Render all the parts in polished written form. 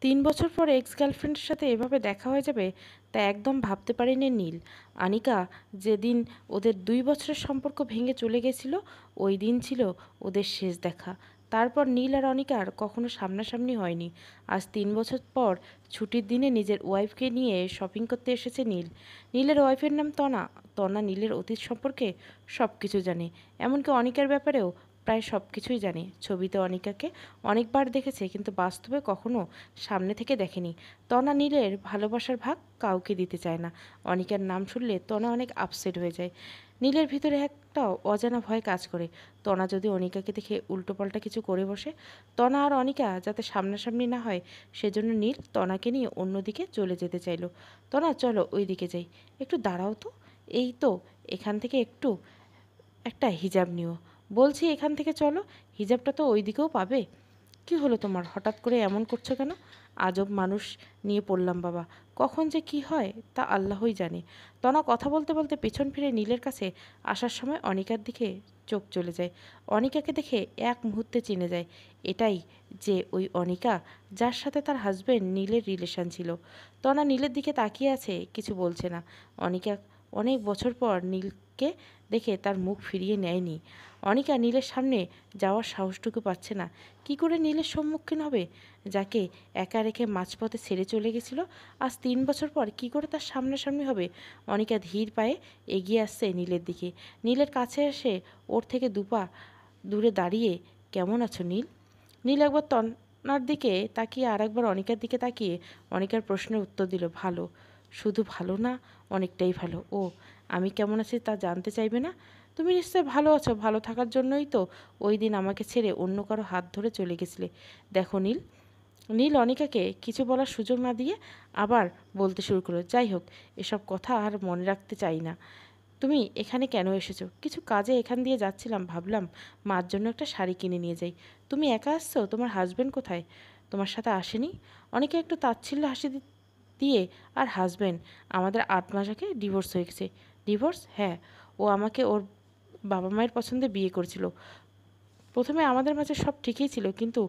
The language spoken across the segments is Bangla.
৩ বছর পরে এক্স গার্লফ্রেন্ডের সাথে এভাবে দেখা হয়ে যাবে তা একদম ভাবতে পারেনি নীল। আনিকা যেদিন ওদের ২ বছরের সম্পর্ক ভেঙে চলে গেছিল, ওই দিন ছিল ওদের শেষ দেখা। তারপর নীল আর অনিকার কখনো সামনাসামনি হয়নি। আজ ৩ বছর পর ছুটির দিনে নিজের ওয়াইফকে নিয়ে শপিং করতে এসেছে নীল। নীলের ওয়াইফের নাম তনা। তনা নীলের অতীত সম্পর্কে সব কিছু জানে, এমনকি অনিকার ব্যাপারেও প্রায় সব কিছুই জানে। ছবিতে অনিকাকে অনেকবার দেখেছে, কিন্তু বাস্তবে কখনো সামনে থেকে দেখেনি। তনা নীলের ভালোবাসার ভাগ কাউকে দিতে চায় না। অনিকার নাম শুনলে তনা অনেক আপসেট হয়ে যায়। নীলের ভিতরে একটা অজানা ভয় কাজ করে। তনা যদি অনিকাকে দেখে উল্টোপাল্টা কিছু করে বসে। তনা আর অনিকা যাতে সামনাসামনি না হয়, সেজন্য নীল তনাকে নিয়ে অন্যদিকে চলে যেতে চাইল। তনা, চলো ওই দিকে যাই। একটু দাঁড়াও তো, এই তো এখান থেকে একটু একটা হিজাব নিও। বলছি এখান থেকে চলো, হিজাবটা তো ওই দিকেও পাবে। কি হলো তোমার, হঠাৎ করে এমন করছো কেন? আজব মানুষ নিয়ে পড়লাম বাবা, কখন যে কি হয় তা আল্লাহই জানে। তনা কথা বলতে বলতে পেছন ফিরে নীলের কাছে আসার সময় অনিকার দিকে চোখ চলে যায়। অনিকাকে দেখে এক মুহূর্তে চিনে যায়, এটাই যে ওই অনিকা যার সাথে তার হাজবেন্ড নীলের রিলেশন ছিল। তনা নীলের দিকে তাকিয়ে আছে, কিছু বলছে না। অনিকা অনেক বছর পর নীলকে দেখে তার মুখ ফিরিয়ে নেয়নি। অনিকা নীলের সামনে যাওয়ার সাহসটুকু পাচ্ছে না। কি করে নীলের সম্মুখীন হবে, যাকে একা রেখে মাঝপথে ছেড়ে চলে গেছিল? আজ ৩ বছর পর কি করে তার সামনাসামনি হবে? অনিকা ধীর পায়ে এগিয়ে আসছে নীলের দিকে। নীলের কাছে এসে ওর থেকে দুপা দূরে দাঁড়িয়ে, কেমন আছো নীল? নীল একবার তন্নার দিকে তাকিয়ে আর একবার অনিকার দিকে তাকিয়ে অনিকার প্রশ্নের উত্তর দিল, ভালো। শুধু ভালো না, অনেকটাই ভালো। ও, আমি কেমন আছি তা জানতে চাইবে না? তুমি নিশ্চয় ভালো আছো, ভালো থাকার জন্যই তো ওই দিন আমাকে ছেড়ে অন্য কারো হাত ধরে চলে গেছিলে। দেখো নীল। নীল অনিকাকে কিছু বলার সুযোগ না দিয়ে আবার বলতে শুরু করলো, যাই হোক, এসব কথা আর মনে রাখতে চাই না। তুমি এখানে কেন এসেছো? কিছু কাজে এখান দিয়ে যাচ্ছিলাম, ভাবলাম মার জন্য একটা শাড়ি কিনে নিয়ে যাই। তুমি একা আসছো? তোমার হাজবেন্ড কোথায়? তোমার সাথে আসেনি? অনেকে একটু তাচ্ছিল্য হাসি দিয়ে, আর হাজবেন্ড? আমাদের ৮ মাস আগে ডিভোর্স হয়ে গেছে। ডিভোর্স? হ্যাঁ, ও আমাকে ওর বাবা মায়ের পছন্দে বিয়ে করেছিল। প্রথমে আমাদের মাঝে সব ঠিকই ছিল, কিন্তু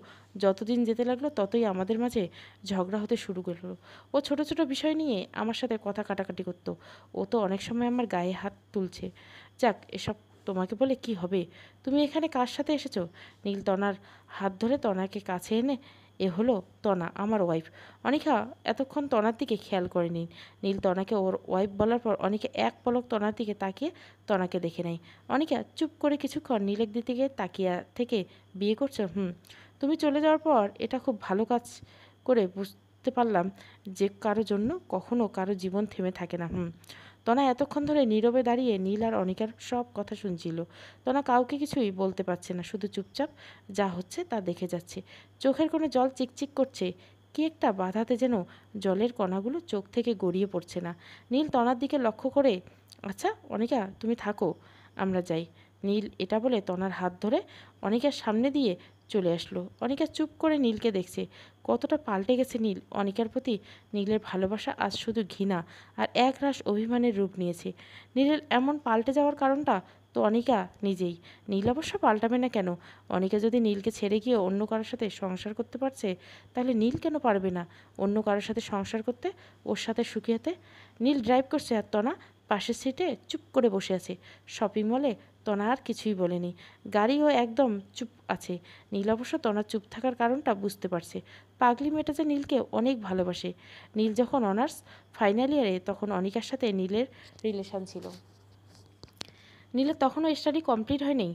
যতদিন যেতে লাগলো ততই আমাদের মাঝে ঝগড়া হতে শুরু করলো। ও ছোট ছোট বিষয় নিয়ে আমার সাথে কথা কাটাকাটি করতো। ও তো অনেক সময় আমার গায়ে হাত তুলছে। যাক, এসব তোমাকে বলে কি হবে? তুমি এখানে কার সাথে এসেছো? নীল তনার হাত ধরে তনাকে কাছে এনে, এ হলো তনা, আমার ওয়াইফ। অনিকা এতক্ষণ তনার দিকে খেয়াল করেনি। নীল তনাকে ওর ওয়াইফ বলার পর অনিকা এক পলক তনার দিকে তাকিয়ে তনাকে দেখে নেয়। অনিকা চুপ করে কিছুক্ষণ নীলের দিকে তাকিয়ে থেকে, বিয়ে করছো? হুম। তুমি চলে যাওয়ার পর এটা খুব ভালো কাজ করে বুঝতে পারলাম যে কারো জন্য কখনো কারো জীবন থেমে থাকে না। হুম। তনা এতক্ষণ ধরে নীরবে দাঁড়িয়ে নীল আর অনিকার সব কথা শুনছিল। তনা কাউকে কিছুই বলতে পারছে না, শুধু চুপচাপ যা হচ্ছে তা দেখে যাচ্ছে। চোখের কোনো জল চিকচিক করছে, কি একটা বাধাতে যেন জলের কণাগুলো চোখ থেকে গড়িয়ে পড়ছে না। নীল তনার দিকে লক্ষ্য করে, আচ্ছা অনিকা, তুমি থাকো, আমরা যাই। নীল এটা বলে তনার হাত ধরে অনিকার সামনে দিয়ে চলে আসলো। অনিকা চুপ করে নীলকে দেখছে। কতটা পাল্টে গেছে নীল। অনিকার প্রতি নীলের ভালোবাসা আজ শুধু ঘৃণা আর একরাশ অভিমানের রূপ নিয়েছে। নীলের এমন পাল্টে যাওয়ার কারণটা তো অনিকা নিজেই। নীল অবশ্য পাল্টাবে না কেন? অনিকা যদি নীলকে ছেড়ে গিয়ে অন্য কারোর সাথে সংসার করতে পারছে, তাহলে নীল কেন পারবে না অন্য কারোর সাথে সংসার করতে, ওর সাথে সুখী হতে? নীল ড্রাইভ করছে আর তনা পাশের সিটে চুপ করে বসে আছে। শপিং মলে তনা আর কিছুই বলেনি। গাড়িও একদম চুপ আছে। নীল অবশ্য তনার চুপ থাকার কারণটা বুঝতে পারছে। পাগলি মেয়েটা যে নীলকে অনেক ভালোবাসে। নীল যখন অনার্স ফাইনাল ইয়ারে, তখন অনিকার সাথে নীলের রিলেশন ছিল। নীলের তখনও স্টাডি কমপ্লিট হয়নি,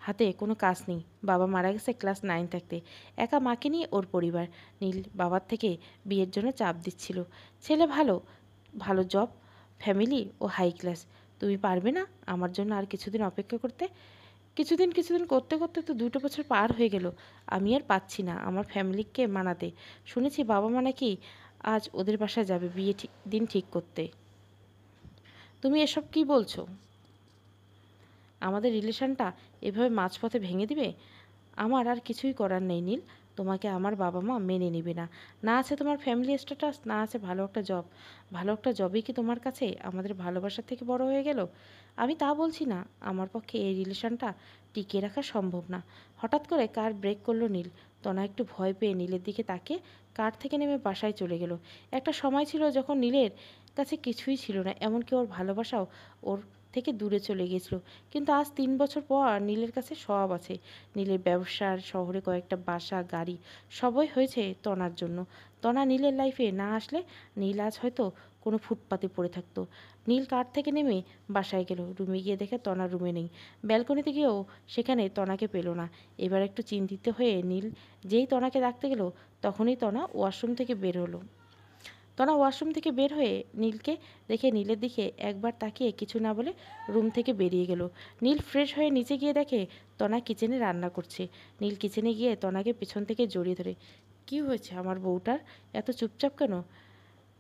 হাতে কোনো কাজ নেই। বাবা মারা গেছে ক্লাস 9 থাকতে। একা মাকে নিয়ে ওর পরিবার। নীল বাবার থেকে বিয়ের জন্য চাপ দিচ্ছিল। ছেলে ভালো, ভালো জব, ফ্যামিলি ও হাই ক্লাস। তুমি পারবে না আমার জন্য আর কিছুদিন অপেক্ষা করতে? কিছুদিন করতে করতে তো 2টো বছর পার হয়ে গেল। আমি আর পাচ্ছি না আমার ফ্যামিলিকে মানাতে। শুনেছি বাবা মা নাকি আজ ওদের বাসায় যাবে বিয়ে দিন ঠিক করতে। তুমি এসব কি বলছো? আমাদের রিলেশনটা এভাবে মাঝপথে ভেঙে দিবে? আমার আর কিছুই করার নেই নীল। তোমাকে আমার বাবা মা মেনে নেবে না। না আছে তোমার ফ্যামিলি স্ট্যাটাস, না আছে ভালো একটা জব। ভালো একটা জবই কি তোমার কাছে আমাদের ভালোবাসার থেকে বড় হয়ে গেল? আমি তা বলছি না, আমার পক্ষে এই রিলেশনটা টিকিয়ে রাখা সম্ভব না। হঠাৎ করে কার ব্রেক করলো নীল। তনা একটু ভয় পেয়ে নীলের দিকে তাকিয়ে কার থেকে নেমে বাসায় চলে গেল। একটা সময় ছিল যখন নীলের কাছে কিছুই ছিল না, এমনকি ওর ভালোবাসাও ওর থেকে দূরে চলে গিয়েছিল। কিন্তু আজ 3 বছর পর নীলের কাছে সব আছে। নীলের ব্যবসার, শহরে কয়েকটা বাসা, গাড়ি, সবই হয়েছে তনার জন্য। তনা নীলের লাইফে না আসলে নীল আজ হয়তো কোনো ফুটপাতে পড়ে থাকতো। নীল কার থেকে নেমে বাসায় গেল। রুমে গিয়ে দেখে তনা রুমে নেই। ব্যালকনিতে গিয়েও সেখানে তনাকে পেল না। এবার একটু চিন্তিত হয়ে নীল যেই তনাকে ডাকতে গেল, তখনই তনা ওয়াশরুম থেকে বের হলো। তনা ওয়াশরুম থেকে বের হয়ে নীলকে দেখে নীলের দিকে একবার তাকিয়ে কিছু না বলে রুম থেকে বেরিয়ে গেল। নীল ফ্রেশ হয়ে নিচে গিয়ে দেখে তনা কিচেনে রান্না করছে। নীল কিচেনে গিয়ে তনাকে পেছন থেকে জড়িয়ে ধরে, কি হয়েছে আমার বউটার, এত চুপচাপ কেন?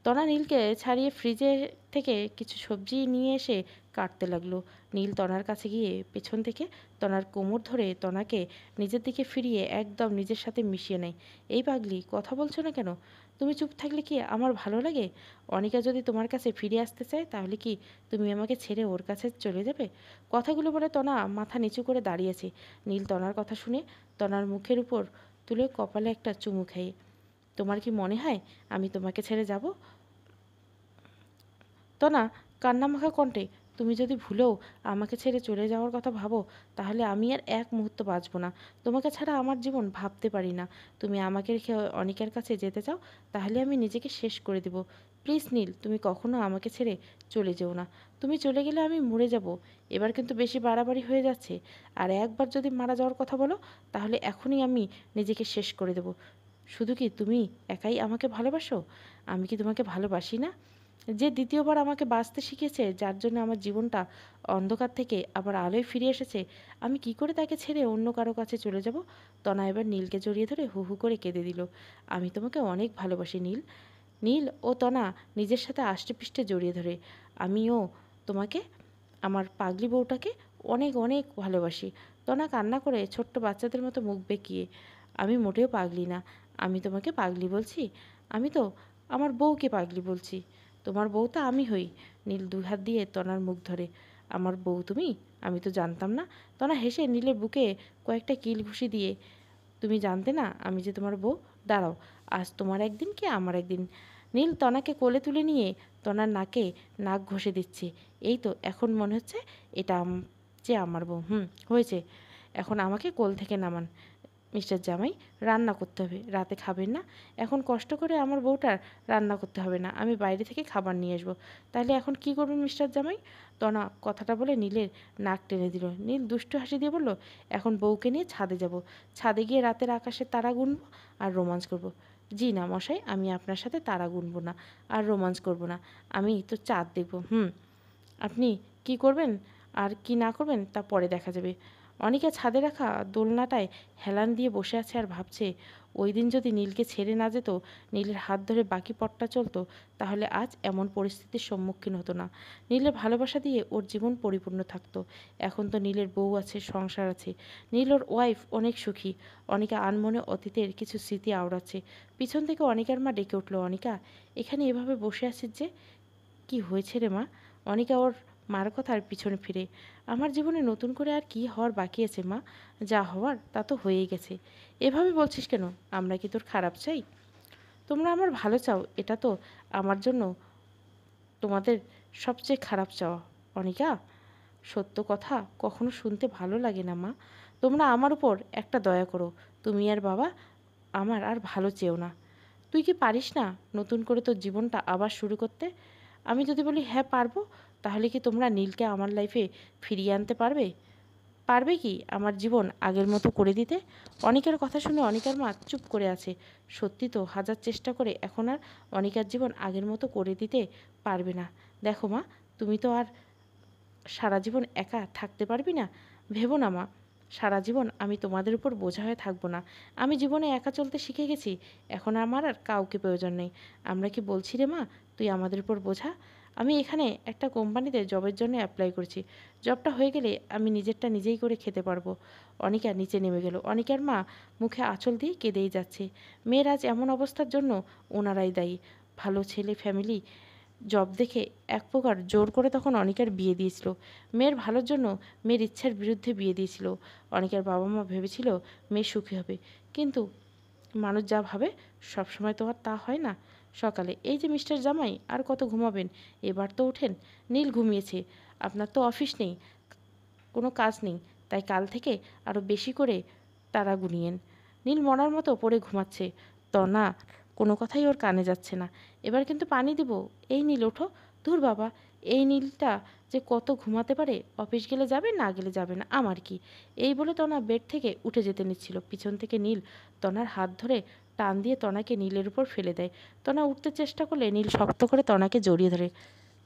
তনা নীলকে ছাড়িয়ে ফ্রিজে থেকে কিছু সবজি নিয়ে এসে কাটতে লাগলো। নীল তনার কাছে গিয়ে পেছন থেকে তনার কোমর ধরে তনাকে নিজের দিকে ফিরিয়ে একদম নিজের সাথে মিশিয়ে নেয়। এই পাগলি, কথা বলছো না কেন? তুমি চুপ থাকলে কি আমার ভালো লাগে? অনিকা যদি তোমার কাছে ফিরে আসতে চায়, তাহলে কি তুমি আমাকে ছেড়ে ওর কাছে চলে যাবে? কথাগুলো বলে তনা মাথা নিচু করে দাঁড়িয়েছে। নীল তনার কথা শুনে তনার মুখের উপর তুলে কপালে একটা চুমু খাইয়ে, তোমার কি মনে হয় আমি তোমাকে ছেড়ে যাব? তনা কান্নামাখা কণ্ঠে, তুমি যদি ভুলেও আমাকে ছেড়ে চলে যাওয়ার কথা ভাবো, তাহলে আমি আর এক মুহূর্ত বাঁচব না। তোমাকে ছাড়া আমার জীবন ভাবতে পারি না। তুমি আমাকে রেখে অনিকার কাছে যেতে চাও, তাহলে আমি নিজেকে শেষ করে দেব। প্লিজ নীল, তুমি কখনো আমাকে ছেড়ে চলে যেও না। তুমি চলে গেলে আমি মরে যাব। এবার কিন্তু বেশি বাড়াবাড়ি হয়ে যাচ্ছে। আর একবার যদি মারা যাওয়ার কথা বলো, তাহলে এখনই আমি নিজেকে শেষ করে দেব। শুধু কি তুমি একাই আমাকে ভালোবাসো? আমি কি তোমাকে ভালোবাসি না? যে দ্বিতীয়বার আমাকে বাঁচতে শিখেছে, যার জন্য আমার জীবনটা অন্ধকার থেকে আবার আলোয় ফিরে এসেছে, আমি কি করে তাকে ছেড়ে অন্য কারো কাছে চলে যাব? তনা এবার নীলকে জড়িয়ে ধরে হু হু করে কেঁদে দিল। আমি তোমাকে অনেক ভালোবাসি নীল। নীল ও তনা নিজের সাথে আষ্টেপৃষ্টে জড়িয়ে ধরে, আমিও তোমাকে, আমার পাগলি বউটাকে অনেক অনেক ভালোবাসি। তনা কান্না করে ছোট্ট বাচ্চাদের মতো মুখ বেঁকিয়ে, আমি মোটেও পাগলি না। আমি তোমাকে পাগলি বলছি? আমি তো আমার বউকে পাগলি বলছি। তোমার বউ তো আমি হই। নীল দুই হাত দিয়ে তনার মুখ ধরে, আমার বউ তুমি? আমি তো জানতাম না। তনা হেসে নীলের বুকে কয়েকটা কিল ঘুষি দিয়ে, তুমি জানতে না আমি যে তোমার বউ? দাঁড়াও, আজ তোমার একদিন কি আমার একদিন। নীল তনাকে কোলে তুলে নিয়ে তনার নাকে নাক ঘষে দিচ্ছে। এই তো এখন মনে হচ্ছে এটা যে আমার বউ। হয়েছে, এখন আমাকে কোল থেকে নামান। মিস্টার জামাই, রান্না করতে হবে, রাতে খাবেন না? এখন কষ্ট করে আমার বউটার রান্না করতে হবে না, আমি বাইরে থেকে খাবার নিয়ে আসবো। তাহলে এখন কি করবেন মিস্টার জামাই? তনা কথাটা বলে নীলের নাক টেনে দিল। নীল দুষ্টু হাসি দিয়ে বলল, এখন বউকে নিয়ে ছাদে যাব। ছাদে গিয়ে রাতের আকাশে তারা গুনবো আর রোমাঞ্চ করব। জি না মশাই, আমি আপনার সাথে তারা গুনবো না আর রোমাঞ্চ করব না, আমি তো চাঁদ দেখব। আপনি কি করবেন আর কি না করবেন তা পরে দেখা যাবে। অনিকা ছাদে রাখা দোলনাটায় হেলান দিয়ে বসে আছে আর ভাবছে, ওই দিন যদি নীলকে ছেড়ে না যেত, নীলের হাত ধরে বাকি পথটা চলতো, তাহলে আজ এমন পরিস্থিতির সম্মুখীন হতো না। নীলের ভালোবাসা দিয়ে ওর জীবন পরিপূর্ণ থাকতো। এখন তো নীলের বউ আছে, সংসার আছে। নীল ওর ওয়াইফ অনেক সুখী। অনিকা আনমনে অতীতের কিছু স্মৃতি আওড়াচ্ছে। পিছন থেকে অনিকার মা ডেকে উঠল, অনিকা, এখানে এভাবে বসে আছিস যে, কি হয়েছে রে মা? অনিকা ওর মার কথার পিছনে ফিরে, আমার জীবনে নতুন করে আর কি হওয়ার বাকি আছে মা? যা হওয়ার তা তো হয়েই গেছে। এভাবে বলছিস কেন? আমরা কি তোর খারাপ চাই? তোমরা আমার ভালো চাও, এটা তো আমার জন্য তোমাদের সবচেয়ে খারাপ চাওয়া। অনিকা, সত্য কথা কখনো শুনতে ভালো লাগে না মা। তোমরা আমার উপর একটা দয়া করো। তুমি আর বাবা আমার আর ভালো চেও না। তুই কি পারিস না নতুন করে তোর জীবনটা আবার শুরু করতে? আমি যদি বলি হ্যাঁ পারবো, তাহলে কি তোমরা নীলকে আমার লাইফে ফিরিয়ে আনতে পারবে? পারবে কি আমার জীবন আগের মতো করে দিতে? অনিকার কথা শুনে অনিকার মা চুপ করে আছে। সত্যি তো, হাজার চেষ্টা করে এখন আর অনিকার জীবন আগের মতো করে দিতে পারবে না। দেখো মা, তুমি তো আর সারা জীবন একা থাকতে পারবি না। ভেবো না মা, সারা জীবন আমি তোমাদের উপর বোঝা হয়ে থাকবো না। আমি জীবনে একা চলতে শিখে গেছি, এখন আমার আর কাউকে প্রয়োজন নেই। আমরা কি বলছি রে মা, তুই আমাদের উপর বোঝা? আমি এখানে একটা কোম্পানিতে জবের জন্য অ্যাপ্লাই করেছি। জবটা হয়ে গেলে আমি নিজেরটা নিজেই করে খেতে পারবো। অনিকা নিচে নেমে গেল। অনিকার মা মুখে আঁচল দিয়ে কেঁদেই যাচ্ছে। মেয়ের আজ এমন অবস্থার জন্য ওনারাই দায়ী। ভালো ছেলে, ফ্যামিলি, জব দেখে এক প্রকার জোর করে তখন অনিকার বিয়ে দিয়েছিল। মেয়ের ভালোর জন্য মেয়ের ইচ্ছার বিরুদ্ধে বিয়ে দিয়েছিল। অনিকার বাবা মা ভেবেছিল মেয়ে সুখী হবে, কিন্তু মানুষ যা ভাবে সবসময় তো আর তা হয় না। সকালে এই যে মিস্টার জামাই, আর কত ঘুমাবেন? এবার তো ওঠেন। নীল ঘুমিয়েছে। আপনার তো অফিস নেই, কোনো কাজ নেই, তাই কাল থেকে আরও বেশি করে তারা গুনিয়েন। নীল মরার মতো পড়ে ঘুমাচ্ছে। তনা কোনো কথাই ওর কানে যাচ্ছে না। এবার কিন্তু পানি দিব। এই নীল ওঠো। ধুর বাবা, এই নীলটা যে কত ঘুমাতে পারে। অফিস গেলে যাবে, না গেলে যাবে না, আমার কি। এই বলে তনা বেড থেকে উঠে যেতে নিচ্ছিল, পিছন থেকে নীল তনার হাত ধরে টান দিয়ে তনাকে নীলের উপর ফেলে দেয়। তনা উঠতে চেষ্টা করলে নীল শক্ত করে তনাকে জড়িয়ে ধরে।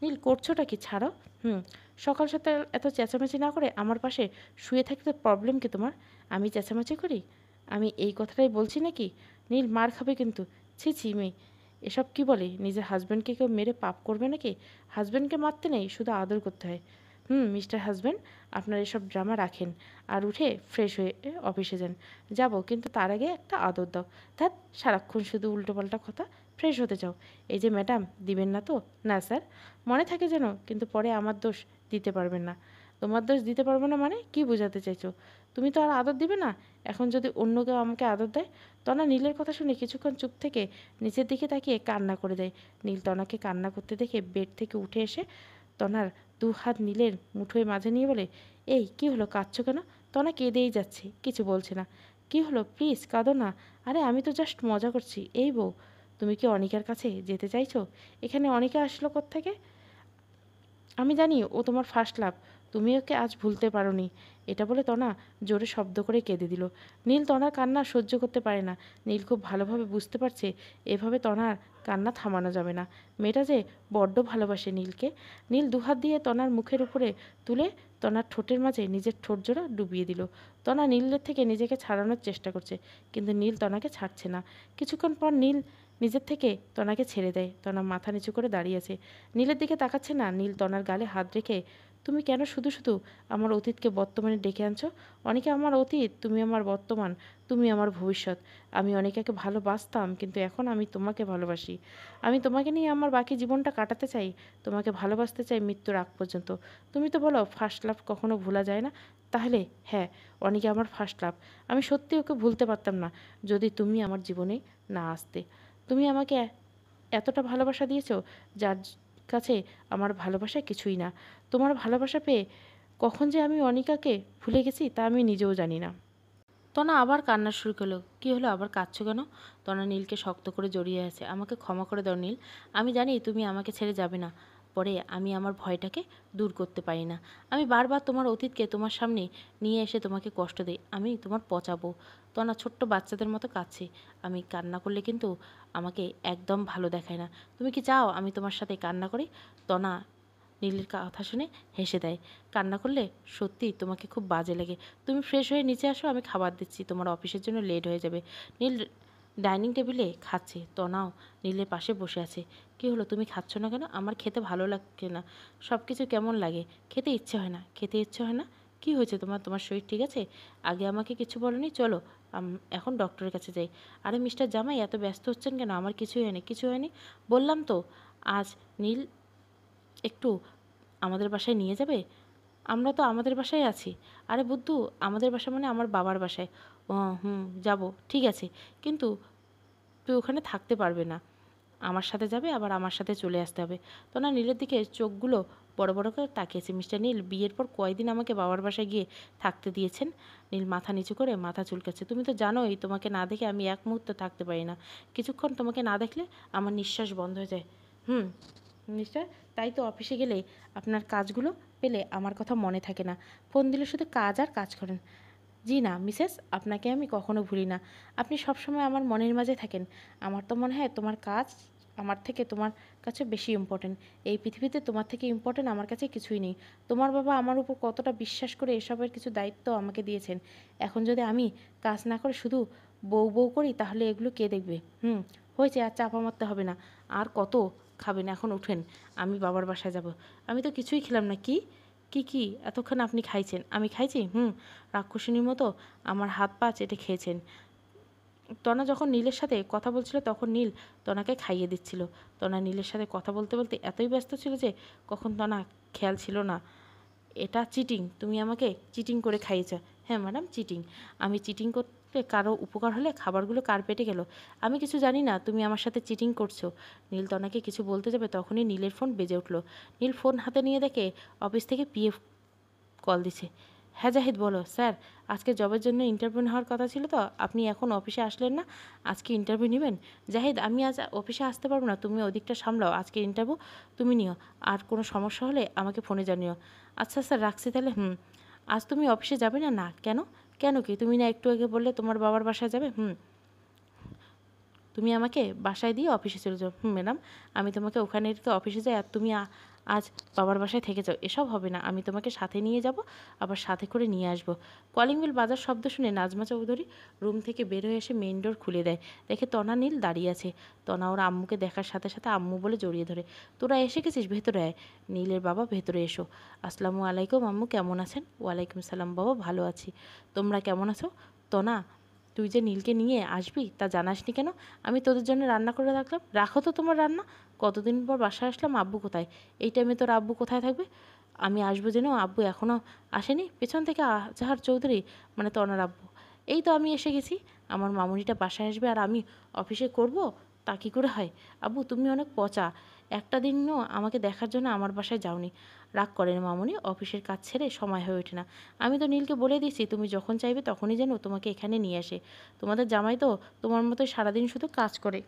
নীল করছোটা কি, ছাড়ো। হুম, সকাল সকাল এত চেঁচামেচি না করে আমার পাশে শুয়ে থাকতে প্রবলেম কি তোমার? আমি চেঁচামেচি করি? আমি এই কথাটাই বলছি নাকি? নীল মার খাবে কিন্তু। ছি ছি মেয়ে, এসব কি বলে? নিজের হাজব্যান্ডকে কেউ মেরে পাপ করবে নাকি? হাজব্যান্ডকে মারতে নেই, শুধু আদর করতে হয়। মিস্টার হাজব্যান্ড, আপনার এসব ড্রামা রাখেন আর উঠে ফ্রেশ হয়ে অফিসে যান। যাব, কিন্তু তার আগে একটা আদর দাও। ধ্যাত, সারাক্ষণ শুধু উল্টোপাল্টা কথা। ফ্রেশ হতে চাও। এই যে ম্যাডাম, দিবেন না তো? না স্যার। মনে থাকে যেন, কিন্তু পরে আমার দোষ দিতে পারবেন না। তোমার দোষ দিতে পারবো না মানে কি বোঝাতে চাইছো? তুমি তো আর আদর দিবে না। এখন যদি অন্য কেউ আমাকে আদর দেয়। তনা নীলের কথা শুনে কিছুক্ষণ চুপ থেকে নিচের দিকে তাকিয়ে কান্না করে দেয়। নীল তনাকে কান্না করতে দেখে বেড থেকে উঠে এসে তনার দু হাত নীলের মুঠোয় মাঝে নিয়ে বলে, এই কি হলো, কাঁদছো কেন? তনা কেঁদেই যাচ্ছে, কিছু বলছে না। কি হলো, প্লিজ কাঁদো না। আরে আমি তো জাস্ট মজা করছি। এই বউ, তুমি কি অনিকার কাছে যেতে চাইছো? এখানে অনিকা আসলো কোত্থেকে? আমি জানি ও তোমার ফার্স্ট লাভ। তুমি ওকে আজ ভুলতে পারোনি। এটা বলে তনা জোরে শব্দ করে কেঁদে দিল। নীল তনার কান্না সহ্য করতে পারে না। নীল খুব ভালোভাবে বুঝতে পারছে এভাবে তনার কান্না থামানো যাবে না। মেয়েটা যে বড্ড ভালোবাসে নীলকে। নীল দুহাত দিয়ে তনার মুখের উপরে তুলে তনার ঠোঁটের মাঝে নিজের ঠোঁট জোড়া ডুবিয়ে দিল। তনা নীলের থেকে নিজেকে ছাড়ানোর চেষ্টা করছে, কিন্তু নীল তনাকে ছাড়ছে না। কিছুক্ষণ পর নীল নিজের থেকে তনাকে ছেড়ে দেয়। তনা মাথা নিচু করে দাঁড়িয়ে আছে, নীলের দিকে তাকাচ্ছে না। নীল তনার গালে হাত রেখে, তুমি কেন শুধু শুধু আমার অতীতকে বর্তমানে ডেকে আনছো? অনেকে আমার অতীত, তুমি আমার বর্তমান, তুমি আমার ভবিষ্যৎ। আমি অনেকাকে ভালোবাসতাম, কিন্তু এখন আমি তোমাকে ভালোবাসি। আমি তোমাকে নিয়ে আমার বাকি জীবনটা কাটাতে চাই, তোমাকে ভালোবাসতে চাই মৃত্যুর আগ পর্যন্ত। তুমি তো বলো ফার্স্ট লাভ কখনো ভোলা যায় না। তাহলে হ্যাঁ, অনেকে আমার ফার্স্ট লাভ। আমি সত্যি ওকে ভুলতে পারতাম না যদি তুমি আমার জীবনে না আসতে। তুমি আমাকে এতটা ভালোবাসা দিয়েছো, যার কাছে আমার ভালোবাসা কিছুই না। তোমার ভালোবাসা পেয়ে কখন যে আমি অনিকাকে ভুলে গেছি তা আমি নিজেও জানি না। তনা আবার কান্না শুরু করলো। কি হলো, আবার কাঁদছো কেন? তনা নীলকে শক্ত করে জড়িয়ে আছে। আমাকে ক্ষমা করে দাও নীল। আমি জানি তুমি আমাকে ছেড়ে যাবে না। পরে আমি আমার ভয়টাকে দূর করতে পারি না। আমি বারবার তোমার অতীতকে তোমার সামনে নিয়ে এসে তোমাকে কষ্ট দেই। আমি তোমার পচাবো। তনা ছোট্ট বাচ্চাদের মতো কাঁদছে। আমি কান্না করলে কিন্তু আমাকে একদম ভালো দেখায় না। তুমি কি চাও আমি তোমার সাথে কান্না করি? তনা নীলের কথা শুনে হেসে দেয়। কান্না করলে সত্যি তোমাকে খুব বাজে লাগে। তুমি ফ্রেশ হয়ে নিচে আসো, আমি খাবার দিচ্ছি, তোমার অফিসের জন্য লেট হয়ে যাবে। নীল ডাইনিং টেবিলে খাচ্ছে। তনাও নীলের পাশে বসে আছে। কি হলো, তুমি খাচ্ছ না কেন? আমার খেতে ভালো লাগছে না। সব কিছু কেমন লাগে, খেতে ইচ্ছে হয় না। খেতে ইচ্ছে হয় না? কি হয়েছে তোমার? তোমার শরীর ঠিক আছে? আগে আমাকে কিছু বলোনি। চলো এখন ডক্টরের কাছে যাই। আরে মিস্টার জামাই, এত ব্যস্ত হচ্ছেন কেন? আমার কিছুই হয়নি, কিছু হয়নি। বললাম তো আজ নীল একটু আমাদের বাসায় নিয়ে যাবে? আমরা তো আমাদের বাসায় আছি। আরে বুদ্ধু, আমাদের বাসা মানে আমার বাবার বাসায়। ও যাব, ঠিক আছে, কিন্তু তুই ওখানে থাকতে পারবে না। আমার সাথে যাবে, আবার আমার সাথে চলে আসতে হবে। তো না, নীলের দিকে চোখগুলো বড় বড় করে তাকিয়েছে। মিস্টার নীল, বিয়ের পর কয়দিন আমাকে বাবার বাসায় গিয়ে থাকতে দিয়েছেন? নীল মাথা নিচু করে মাথা চুলকাচ্ছে। তুমি তো জানোই তোমাকে না দেখে আমি এক মুহূর্ত থাকতে পারি না। কিছুক্ষণ তোমাকে না দেখলে আমার নিঃশ্বাস বন্ধ হয়ে যায়। হুম নিশ্চয়। তাই তো অফিসে গেলে আপনার কাজগুলো পেলে আমার কথা মনে থাকে না। ফোন দিলে শুধু কাজ আর কাজ করেন। জি না মিসেস, আপনাকে আমি কখনো ভুলি না। আপনি সবসময় আমার মনের মাঝে থাকেন। আমার তো মনে হয় তোমার কাজ আমার থেকে তোমার কাছে বেশি ইম্পর্টেন্ট। এই পৃথিবীতে তোমার থেকে ইম্পর্টেন্ট আমার কাছে কিছুই নেই। তোমার বাবা আমার উপর কতটা বিশ্বাস করে এসবের কিছু দায়িত্ব আমাকে দিয়েছেন। এখন যদি আমি কাজ না করে শুধু বউ বউ করি, তাহলে এগুলো কে দেখবে? হয়েছে, আর চাপা মারতে হবে না। আর কত খাবেন? এখন উঠেন, আমি বাবার বাসায় যাব। আমি তো কিছুই খেলাম না। কি কি কি এতক্ষণ আপনি খাইছেন? আমি খাইছি? রাক্ষসিনীর মতো আমার হাত পা চেটে খেয়েছেন। তনা যখন নীলের সাথে কথা বলছিল তখন নীল তনাকে খাইয়ে দিচ্ছিল। তনা নীলের সাথে কথা বলতে বলতে এতই ব্যস্ত ছিল যে কখন তনা খেয়াল ছিল না। এটা চিটিং, তুমি আমাকে চিটিং করে খাইয়েছ। হ্যাঁ ম্যাডাম, চিটিং। আমি চিটিং কারো উপকার হলে খাবারগুলো কার পেটে গেল? আমি কিছু জানি না, তুমি আমার সাথে চিটিং করছো। নীল তনাকে কিছু বলতে যাবে তখনই নীলের ফোন বেজে উঠল। নীল ফোন হাতে নিয়ে দেখে অফিস থেকে পিএ কল দিছে। হ্যাঁ জাহিদ বলো। স্যার, আজকে জবের জন্য ইন্টারভিউ নেওয়ার কথা ছিল তো, আপনি এখন অফিসে আসলেন না, আজকে ইন্টারভিউ নেবেন? জাহিদ, আমি আজ অফিসে আসতে পারবো না, তুমি ওদিকটা সামলাও, আজকে ইন্টারভিউ তুমি নিও, আর কোনো সমস্যা হলে আমাকে ফোনে জানিও। আচ্ছা স্যার, রাখছি তাহলে। আজ তুমি অফিসে যাবে না? না কেন? কেন কি, তুমি না একটু আগে বললে তোমার বাবার বাসায় যাবে? তুমি আমাকে বাসায় দিয়ে অফিসে চলে যাও। ম্যাডাম, আমি তোমাকে ওখানে রেখে অফিসে যাই আর তুমি আজ বাবার বাসায় থেকে যাও, এসব হবে না। আমি তোমাকে সাথে নিয়ে যাব, আবার সাথে করে নিয়ে আসব। কলিং বেল বাজার শব্দ শুনে নাজমা চৌধুরী রুম থেকে বের হয়ে এসে মেইন ডোর খুলে দেয়। দেখে তনা নীল দাঁড়িয়ে আছে। তনা ওর আম্মুকে দেখার সাথে সাথে আম্মু বলে জড়িয়ে ধরে। তোরা এসে গেছিস, ভেতরে আয়। নীলের বাবা, ভেতরে এসো। আসসালামু আলাইকুম আম্মু, কেমন আছেন? ওয়ালাইকুম সালাম বাবা, ভালো আছি। তোমরা কেমন আছো? তনা, তুই যে নীলকে নিয়ে আসবি তা জানাসনি কেন? আমি তোদের জন্য রান্না করে রাখলাম, রাখো তো তোমার রান্না। কতদিন পর বাসায় আসলাম, আব্বু কোথায়? এই টাইমে তোর আব্বু কোথায় থাকবে? আমি আসবো জেনেও আব্বু এখনও আসেনি? পেছন থেকে আজাহার চৌধুরী, মানে তনার আব্বু, এই তো আমি এসে গেছি। আমার মামুনিটা বাসায় আসবে আর আমি অফিসে করব, তা কী করে হয়? আব্বু তুমি অনেক পচা, একটা দিনও আমাকে দেখার জন্য আমার বাসায় যাওনি। রাগ করেন মামুনি, অফিসের কাজ ছেড়ে সময় হয়ে ওঠে না। আমি তো নীলকে বলে দিয়েছি তুমি যখন চাইবে তখনই যেন তোমাকে এখানে নিয়ে আসে। তোমাদের জামাই তো তোমার মতোই সারাদিন শুধু কাজ করে,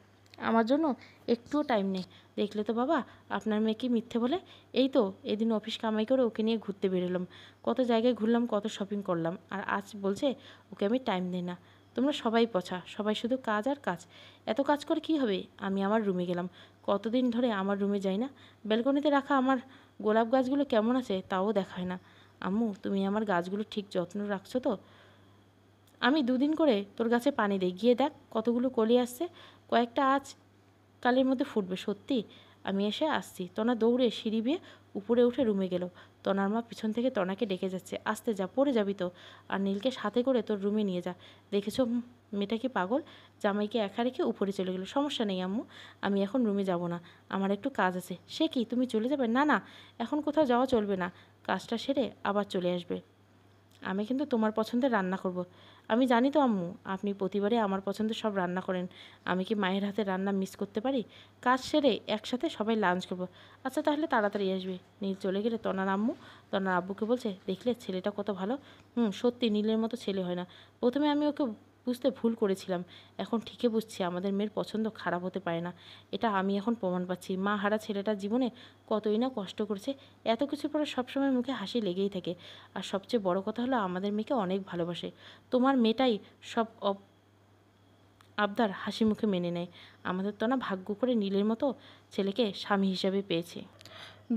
আমার জন্য একটুও টাইম নেই। দেখলে তো বাবা, আপনার মেয়ে কি মিথ্যে বলে? এই তো এদিন অফিস কামাই করে ওকে নিয়ে ঘুরতে বেরোলাম, কত জায়গায় ঘুরলাম, কত শপিং করলাম, আর আজ বলছে ওকে আমি টাইম দিই না। তোমরা সবাই পছা, সবাই শুধু কাজ আর কাজ। এত কাজ করে কী হবে? আমি আমার রুমে গেলাম, কতদিন ধরে আমার রুমে যাই না। ব্যালকনিতে রাখা আমার গোলাপ গাছগুলো কেমন আছে তাও দেখায় না। আম্মু, তুমি আমার গাছগুলো ঠিক যত্ন রাখছো তো? আমি দুদিন করে তোর গাছে পানি দিই, গিয়ে দেখ কতগুলো কলি আসছে, কয়েকটা আজ কালের মধ্যে ফুটবে সত্যি। আমি এসে আসছি। তনা দৌড়ে সিঁড়ি বেয়ে উপরে উঠে রুমে গেল। তনার মা পিছন থেকে তনাকে ডেকে যাচ্ছে, আসতে যা, পড়ে যাবি তো। আর নীলকে সাথে করে তোর রুমে নিয়ে যা। দেখেছো মেয়েটা কি পাগল, জামাইকে একা রেখে উপরে চলে গেল। সমস্যা নেই আম্মু, আমি এখন রুমে যাব না, আমার একটু কাজ আছে। সে কি, তুমি চলে যাবে? না না, এখন কোথাও যাওয়া চলবে না, কাজটা সেরে আবার চলে আসবে। আমি কিন্তু তোমার পছন্দের রান্না করব। আমি জানি তো আম্মু, আপনি প্রতিবারে আমার পছন্দের সব রান্না করেন, আমি কি মায়ের হাতে রান্না মিস করতে পারি? কাজ সেরে একসাথে সবাই লাঞ্চ করব। আচ্ছা তাহলে তাড়াতাড়ি আসবে। নীল চলে গেলে তনার আম্মু তনার আব্বুকে বলছে, দেখলে ছেলেটা কত ভালো। সত্যি নীলের মতো ছেলে হয় না। প্রথমে আমি ওকে বুঝতে ভুল করেছিলাম, এখন ঠিকই বুঝছি আমাদের মেয়ের পছন্দ খারাপ হতে পারে না। এটা আমি এখন প্রমাণ পাচ্ছি। মা হারা ছেলেটার জীবনে কতই না কষ্ট করছে, এত কিছুর পরে সবসময় মুখে হাসি লেগেই থাকে। আর সবচেয়ে বড় কথা হলো আমাদের মেয়েকে অনেক ভালোবাসে। তোমার মেয়েটাই সব আবদার হাসি মুখে মেনে নেয়। আমাদের তো না ভাগ্য করে নীলের মতো ছেলেকে স্বামী হিসাবে পেয়েছে।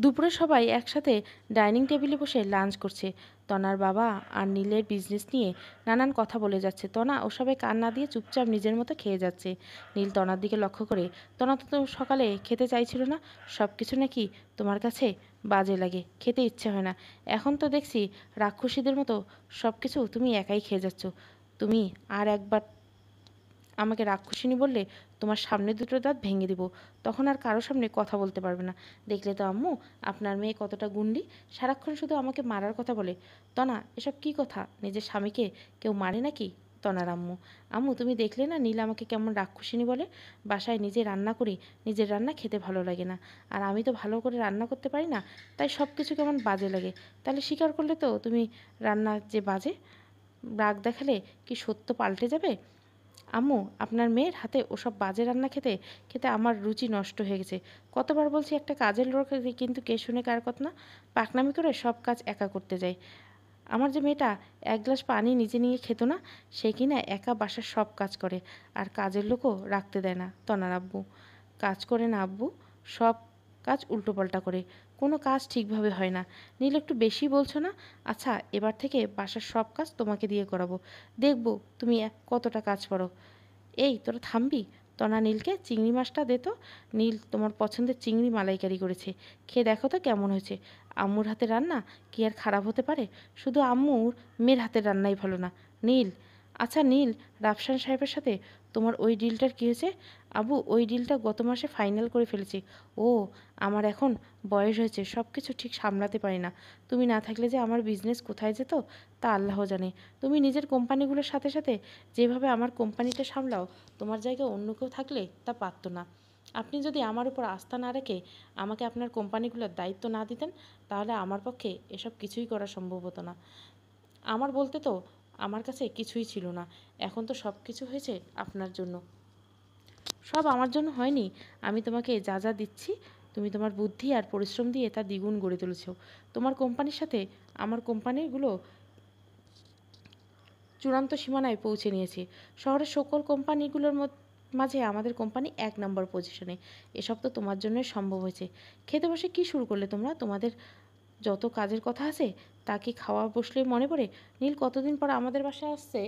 দুপুরে সবাই একসাথে ডাইনিং টেবিলে বসে লাঞ্চ করছে। তনার বাবা আর নীলের বিজনেস নিয়ে নানান কথা বলে যাচ্ছে। তনা ওসবে কান না দিয়ে চুপচাপ নিজের মতো খেয়ে যাচ্ছে। নীল তনার দিকে লক্ষ্য করে, তনা তো সকালে খেতে চাইছিল না, সব কিছু নাকি তোমার কাছে বাজে লাগে, খেতে ইচ্ছে হয় না। এখন তো দেখছি রাক্ষসীদের মতো সব কিছু তুমি একাই খেয়ে যাচ্ছ। তুমি আর একবার আমাকে রাক্ষসিনী বললে তোমার সামনে দুটো দাঁত ভেঙে দিব, তখন আর কারো সামনে কথা বলতে পারবে না। দেখলে তো আম্মু, আপনার মেয়ে কতটা গুন্ডি, সারাক্ষণ শুধু আমাকে মারার কথা বলে। তনা, এসব কি কথা? নিজের স্বামীকে কেউ মারে নাকি? তনার আম্মু, আম্মু তুমি দেখলে না নীল আমাকে কেমন রাক্ষসিনী বলে। বাসায় নিজে রান্না করি, নিজের রান্না খেতে ভালো লাগে না, আর আমি তো ভালো করে রান্না করতে পারি না, তাই সব কিছু কেমন বাজে লাগে। তাহলে স্বীকার করলে তো তুমি রান্না যে বাজে। রাগ দেখালে কি সত্য পাল্টে যাবে? আম্মু, আপনার মেয়ের হাতে ওসব বাজে রান্না খেতে খেতে আমার রুচি নষ্ট হয়ে গেছে। কতবার বলছি একটা কাজের লোক, কিন্তু কে শুনে কার কথা না, পাকনামি করে সব কাজ একা করতে যায়। আমার যে মেয়েটা এক গ্লাস পানি নিজে নিয়ে খেত না, সে কিনা একা বাসার সব কাজ করে, আর কাজের লোকও রাখতে দেয় না। তনার আব্বু, কাজ করে না আব্বু, সব কাজ উল্টোপাল্টা করে, কোনো কাজ ঠিকভাবে হয় না। নীল একটু বেশি বলছো না? আচ্ছা এবার থেকে বাসার সব কাজ তোমাকে দিয়ে করাবো, দেখবো তুমি কতটা কাজ পারো। এই তোরা থামবি? তনা নীলকে চিংড়ি মাছটা দে তো। নীল তোমার পছন্দের চিংড়ি মালাইকারি করেছে, খেয়ে দেখো তো কেমন হয়েছে। আম্মুর হাতে রান্না কি আর খারাপ হতে পারে? শুধু আম্মুর মেয়ের হাতের রান্নাই ভালো না। নীল, আচ্ছা নীল, রাফসান সাহেবের সাথে তোমার ওই ডিলটার কী হয়েছে? আব্বু, ওই ডিলটা গত মাসে ফাইনাল করে ফেলেছি। ও, আমার এখন বয়স হয়েছে, সব কিছু ঠিক সামলাতে পারি না। তুমি না থাকলে যে আমার বিজনেস কোথায় যেত তা আল্লাহ জানে। তুমি নিজের কোম্পানিগুলোর সাথে সাথে যেভাবে আমার কোম্পানিটা সামলাও, তোমার জায়গায় অন্য কেউ থাকলে তা পারত না। আপনি যদি আমার উপর আস্থা না রেখে আমাকে আপনার কোম্পানিগুলোর দায়িত্ব না দিতেন, তাহলে আমার পক্ষে এসব কিছুই করা সম্ভব হতো না। আমার বলতে তো আমার কাছে কিছুই ছিল না, এখন তো সব কিছু হয়েছে আপনার জন্য। সব আমার জন্য হয়নি। আমি তোমাকে যা যা দিচ্ছি, তুমি তোমার বুদ্ধি আর পরিশ্রম দিয়ে তা দ্বিগুণ গড়ে তুলেছ। তোমার কোম্পানির সাথে আমার কোম্পানিগুলো চূড়ান্ত সীমানায় পৌঁছে নিয়েছে। শহরের সকল কোম্পানিগুলোর মাঝে আমাদের কোম্পানি 1 নম্বর পজিশনে। এসব তো তোমার জন্যই সম্ভব হয়েছে। খেতে বসে কি শুরু করলে তোমরা? তোমাদের যত কাজের কথা আছে তা কি খাওয়া বসলেই মনে পড়ে? নীল কতদিন পর আমাদের বাসায় আসছে,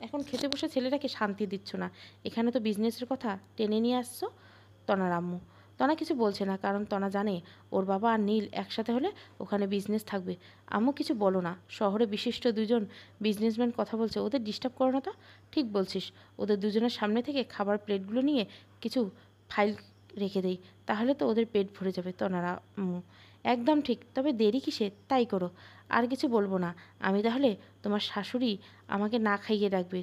এখন খেতে বসে ছেলেটাকে শান্তি দিচ্ছ না। এখানে তো বিজনেসের কথা টেনে নিয়ে আসছো। তনার আম্মু। তনা কিছু বলছে না, কারণ তনা জানে ওর বাবা আর নীল একসাথে হলে ওখানে বিজনেস থাকবে। আম্মু কিছু বলো না, শহরে বিশিষ্ট দুজন বিজনেসম্যান কথা বলছে, ওদের ডিস্টার্ব করো না তো। ঠিক বলছিস, ওদের দুজনের সামনে থেকে খাবার প্লেটগুলো নিয়ে কিছু ফাইল রেখে দেই, তাহলে তো ওদের পেট ভরে যাবে। তনার আম্মু। একদম ঠিক, তবে দেরি কিসে, তাই করো। আর কিছু বলবো না আমি, তাহলে তোমার শাশুড়ি আমাকে না খাইয়ে রাখবে।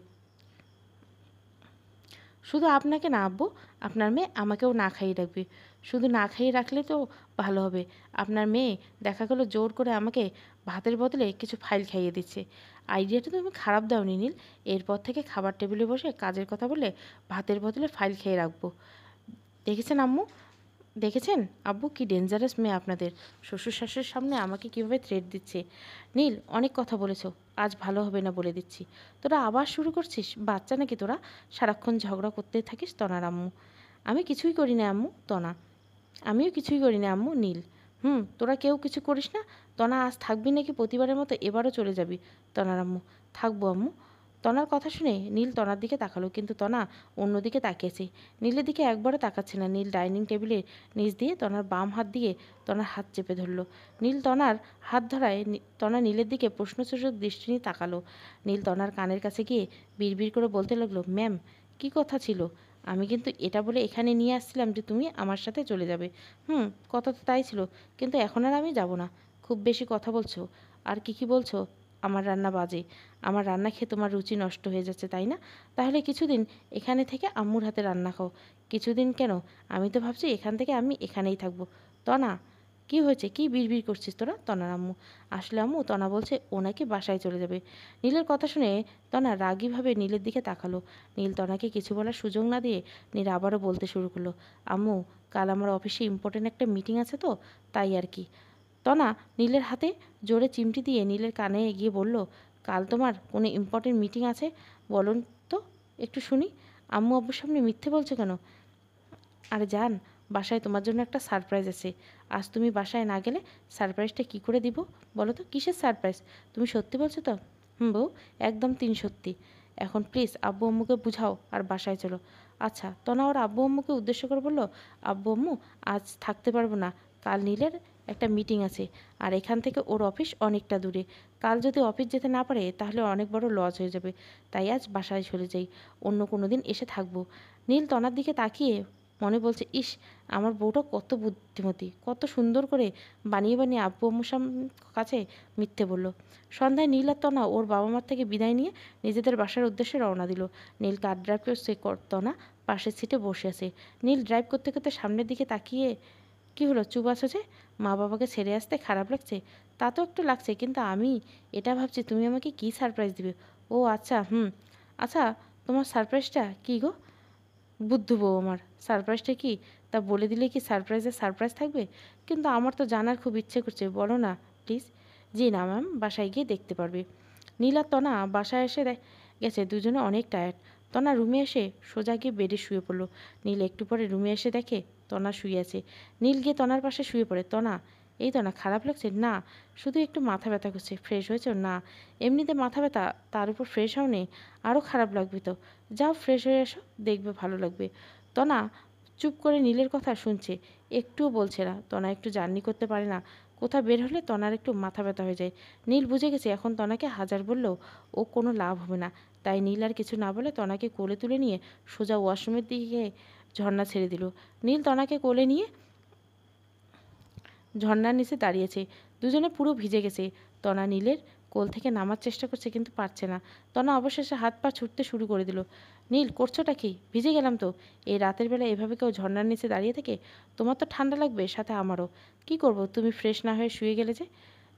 শুধু আপনাকে না আব্বু, আপনার মেয়ে আমাকেও না খাইয়ে রাখবে। শুধু না খাইয়ে রাখলে তো ভালো হবে। আপনার মেয়ে দেখা গেলো জোর করে আমাকে ভাতের বদলে কিছু ফাইল খাইয়ে দিচ্ছে। আইডিয়াটা তুমি খারাপ দাওনি নীল। এরপর থেকে খাবার টেবিলে বসে কাজের কথা বলে ভাতের বদলে ফাইল খেয়ে রাখবো। দেখেছেন আম্মু, দেখেছেন আব্বু, কি ডেঞ্জারাস মেয়ে আপনাদের। শ্বশুর শাশুড়ির সামনে আমাকে কীভাবে থ্রেট দিচ্ছে। নীল, অনেক কথা বলেছ, আজ ভালো হবে না বলে দিচ্ছি। তোরা আবার শুরু করছিস? বাচ্চা নাকি তোরা, সারাক্ষণ ঝগড়া করতে থাকিস। তনার আম্মু। আমি কিছুই করি না আম্মু। তনা। আমিও কিছুই করি না আম্মু। নীল। তোরা কেউ কিছু করিস না। তনা, আজ থাকবি নাকি প্রতিবারের মতো এবারও চলে যাবি? তনার আম্মু। থাকবো আম্মু। তনার কথা শুনে নীল তনার দিকে তাকালো, কিন্তু তনা অন্যদিকে তাকিয়েছে। নীলের দিকে একবারও তাকাচ্ছে না। নীল ডাইনিং টেবিলের নিচ দিয়ে তনার বাম হাত দিয়ে তনার হাত চেপে ধরল। নীল তনার হাত ধরায় তনা নীলের দিকে প্রশ্নসূচক দৃষ্টি নিয়ে তাকালো। নীল তনার কানের কাছে গিয়ে বিড়বিড় করে বলতে লাগলো, ম্যাম, কী কথা ছিল? আমি কিন্তু এটা বলে এখানে নিয়ে আসছিলাম যে তুমি আমার সাথে চলে যাবে। কথা তো তাই ছিল, কিন্তু এখন আর আমি যাব না। খুব বেশি কথা বলছো। আর কি কি বলছো? আমার রান্না বাজে। আমার রান্না খেয়ে তোমার রুচি নষ্ট হয়ে যাচ্ছে, তাই না? তাহলে কিছুদিন এখানে থেকে আম্মুর হাতে রান্না খাও। কিছুদিন কেন, আমি তো ভাবছি এখান থেকে আমি এখানেই থাকবো। তনা, কি হয়েছে? কি বিড়বিড় করছিস তোরা? তনার আম্মু। আসলে আম্মু, তনা বলছে ও নাকি বাসায় চলে যাবে। নীলের কথা শুনে তনা রাগীভাবে নীলের দিকে তাকালো। নীল তনাকে কিছু বলার সুযোগ না দিয়ে নীল আবারও বলতে শুরু করলো, আম্মু, কাল আমার অফিসে ইম্পর্টেন্ট একটা মিটিং আছে তো, তাই আর কি। তনা নীলের হাতে জোরে চিমটি দিয়ে নীলের কানে গিয়ে বলল, কাল তোমার কোনো ইম্পর্টেন্ট মিটিং আছে? বলুন তো, একটু শুনি। আম্মু আব্বুর সামনে মিথ্যে বলছো কেন? আরে জান, বাসায় তোমার জন্য একটা সারপ্রাইজ আছে। আজ তুমি বাসায় না গেলে সারপ্রাইজটা কী করে দিব বলো তো? কিসের সারপ্রাইজ? তুমি সত্যি বলছো তো? বউ, একদম সত্যি। এখন প্লিজ আব্বু আম্মুকে বুঝাও আর বাসায় চলো। আচ্ছা। তনা ওর আব্বু আম্মুকে উদ্দেশ্য করে বলল, আব্বু আম্মু, আজ থাকতে পারবো না। কাল নীলের একটা মিটিং আছে, আর এখান থেকে ওর অফিস অনেকটা দূরে। কাল যদি অফিস যেতে না পারে তাহলে অনেক বড় লস হয়ে যাবে। তাই আজ বাসায় চলে যাই, অন্য কোনো দিন এসে থাকবো। নীল তনার দিকে তাকিয়ে মনে বলছে, ইস, আমার বউটা কত বুদ্ধিমতী, কত সুন্দর করে বানিয়ে বানিয়ে আব্বু আম্মুর কাছে মিথ্যে বলল। সন্ধ্যায় নীল আর তনা ওর বাবা মার থেকে বিদায় নিয়ে নিজেদের বাসার উদ্দেশ্যে রওনা দিল। নীল কার ড্রাইভ করছে, তনা পাশের সিটে বসে আছে। নীল ড্রাইভ করতে করতে সামনের দিকে তাকিয়ে, কি হলো, চুপ আছো যে? মা বাবাকে ছেড়ে আসতে খারাপ লাগছে? তা তো একটু লাগছে, কিন্তু আমি এটা ভাবছি তুমি আমাকে কী সারপ্রাইজ দিবে। ও আচ্ছা, আচ্ছা, তোমার সারপ্রাইজটা কী গো? বুদ্ধু বউ আমার, সারপ্রাইজটা কি তা বলে দিলে কি সারপ্রাইজের সারপ্রাইজ থাকবে? কিন্তু আমার তো জানার খুব ইচ্ছে করছে, বলো না প্লিজ। জি না ম্যাম, বাসায় গিয়ে দেখতে পারবে। নীল আর তনা বাসায় এসে গেছে, দুজনে অনেক টায়ার্ড। তনা রুমে এসে সোজা গিয়ে বেডে শুয়ে পড়লো। নীল একটু পরে রুমে এসে দেখে তনা শুয়ে আছে। নীল গিয়ে তনার পাশে শুয়ে পড়ে। তনা, এই তনা, খারাপ লাগছে? না, শুধু একটু মাথা ব্যথা করছে। ফ্রেশ হয়েছে? না, এমনিতে মাথা ব্যথা, তার উপর ফ্রেশ হও নেই, আরও খারাপ লাগবে তো। যাও ফ্রেশ হয়ে এসো, দেখবে ভালো লাগবে। তনা চুপ করে নীলের কথা শুনছে, একটুও বলছে না। তনা একটু জার্নি করতে পারে না, কোথাও বের হলে তনার একটু মাথা ব্যথা হয়ে যায়। নীল বুঝে গেছে এখন তনাকে হাজার বললেও ও কোনো লাভ হবে না, তাই নীল আর কিছু না বলে তনাকে কোলে তুলে নিয়ে সোজা ওয়াশরুমের দিকে ঝর্ণা ছেড়ে দিল। নীল তনাকে কোলে নিয়ে ঝর্ণার নিচে দাঁড়িয়েছে। দুজনে পুরো ভিজে গেছে। তনা নীলের কোল থেকে নামার চেষ্টা করছে কিন্তু পারছে না। তনা অবশেষে হাত পা ছুটতে শুরু করে দিল। নীল করছোটা কি? ভিজে গেলাম তো। এই রাতের বেলা এভাবে কেউ ঝর্ণার নিচে দাঁড়িয়ে থেকে? তোমার তো ঠান্ডা লাগবে, সাথে আমারও। কি করব, তুমি ফ্রেশ না হয়ে শুয়ে গেলে যে।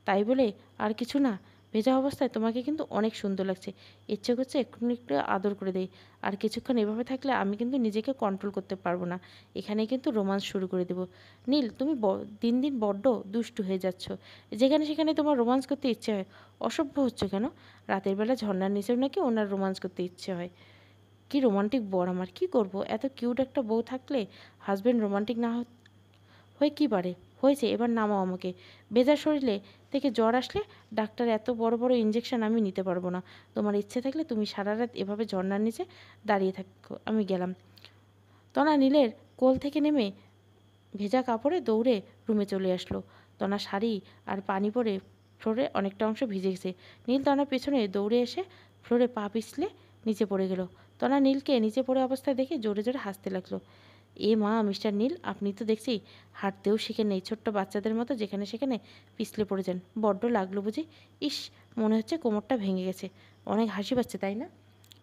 তাই বলে আর কিছু না। ভেজা অবস্থায় তোমাকে কিন্তু অনেক সুন্দর লাগছে। ইচ্ছে করছে এক্ষুনি একটু আদর করে দেই। আর কিছুক্ষণ এভাবে থাকলে আমি কিন্তু নিজেকে কন্ট্রোল করতে পারবো না। এখানে কিন্তু রোমান্স শুরু করে দেবো। নীল, তুমি দিন দিন বড্ড দুষ্টু হয়ে যাচ্ছ। যেখানে সেখানে তোমার রোমান্স করতে ইচ্ছে হয়। অসভ্য হচ্ছে কেন? রাতের বেলা ঝর্ণার নিচেও নাকি ওনার রোমান্স করতে ইচ্ছে হয়। কি রোমান্টিক বর আমার! কি করব, এত কিউট একটা বউ থাকলে হাজব্যান্ড রোমান্টিক না হয়ে কী পারে? হয়েছে, এবার নামাও আমাকে। ভেজা শরীরে থেকে জ্বর আসলে ডাক্তার এত বড় বড় ইঞ্জেকশন আমি নিতে পারবো না। তোমার ইচ্ছে থাকলে তুমি সারা রাত এভাবে ঝর্ণার নিচে দাঁড়িয়ে থাকো, আমি গেলাম। তনা নীলের কোল থেকে নেমে ভেজা কাপড়ে দৌড়ে রুমে চলে আসলো। তনা শাড়ি আর পানি পরে ফ্লোরে অনেকটা অংশ ভিজে গেছে। নীল তনার পেছনে দৌড়ে এসে ফ্লোরে পা পিছলে নিচে পড়ে গেল। তনা নীলকে নিচে পড়ে অবস্থায় দেখে জোরে জোরে হাসতে লাগলো। এ মা, মিস্টার নীল, আপনি তো দেখছি হাঁটতেও শিখেন নেই, ছোট্ট বাচ্চাদের মতো যেখানে সেখানে পিছলে পড়ে যান। বড্ড লাগলো বুঝি? ইস, মনে হচ্ছে কোমরটা ভেঙে গেছে। অনেক হাসি পাচ্ছে তাই না?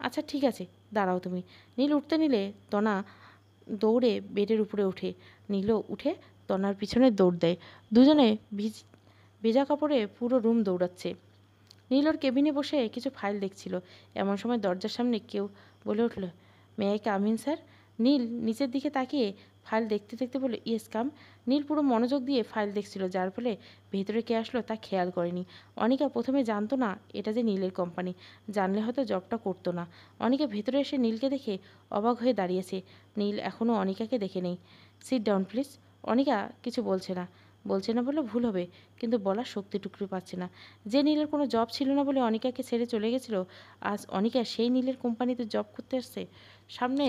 আচ্ছা ঠিক আছে, দাঁড়াও তুমি। নীল উঠতে নিলে তনা দৌড়ে বেডের উপরে ওঠে। নীলও উঠে তনার পিছনে দৌড় দেয়। দুজনে ভেজা কাপড়ে পুরো রুম দৌড়াচ্ছে। নীল ওর কেবিনে বসে কিছু ফাইল দেখছিল। এমন সময় দরজার সামনে কেউ বলে উঠল, may I come in sir? Neel নিচের দিকে তাকিয়ে ফাইল দেখতে দেখতে বলল, ইয়েস কাম। নীল পুরো মনোযোগ দিয়ে ফাইল দেখছিল, যার ফলে ভেতরে কে আসলো তা খেয়াল করেনি। অনিকা প্রথমে জানতো না এটা যে নীলের কোম্পানি। জানলে হয়তো জবটা করতো না। অনিকা ভেতরে এসে নীলকে দেখে অবাক হয়ে দাঁড়িয়েছে। নীল এখনও অনিকাকে দেখে নেই। Sit down please. অনিকা কিছু বলছে না। বলছে না বলে ভুল হবে, কিন্তু বলার শক্তিটুকু পাচ্ছে না। যে নীলের কোনো জব ছিল না বলে অনিকাকে ছেড়ে চলে গেছিল, আজ অনিকা সেই নীলের কোম্পানিতে জব করতে আসছে। সামনে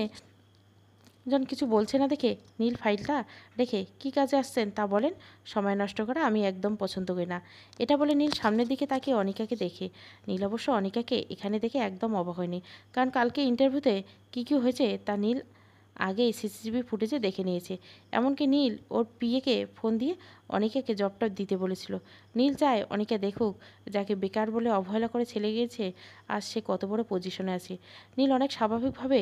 জন কিছু বলছে না দেখে নীল ফাইলটা রেখে, কী কাজে আসছেন তা বলেন। সময় নষ্ট করা আমি একদম পছন্দ করি না। এটা বলে নীল সামনের দিকে তাকিয়ে অনিকাকে দেখে। নীল অবশ্য অনিকাকে এখানে দেখে একদম অবাক হয়নি, কারণ কালকে ইন্টারভিউতে কী কী হয়েছে তা নীল আগেই সিসিটিভি ফুটেজে দেখে নিয়েছে। এমনকি নীল ওর পিএকে ফোন দিয়ে অনিকাকে জবটা দিতে বলেছিল। নীল চায় অনিকা দেখুক যাকে বেকার বলে অবহেলা করে ছেড়ে গিয়েছে, আজ সে কত বড় পজিশনে আছে। নীল অনেক স্বাভাবিকভাবে,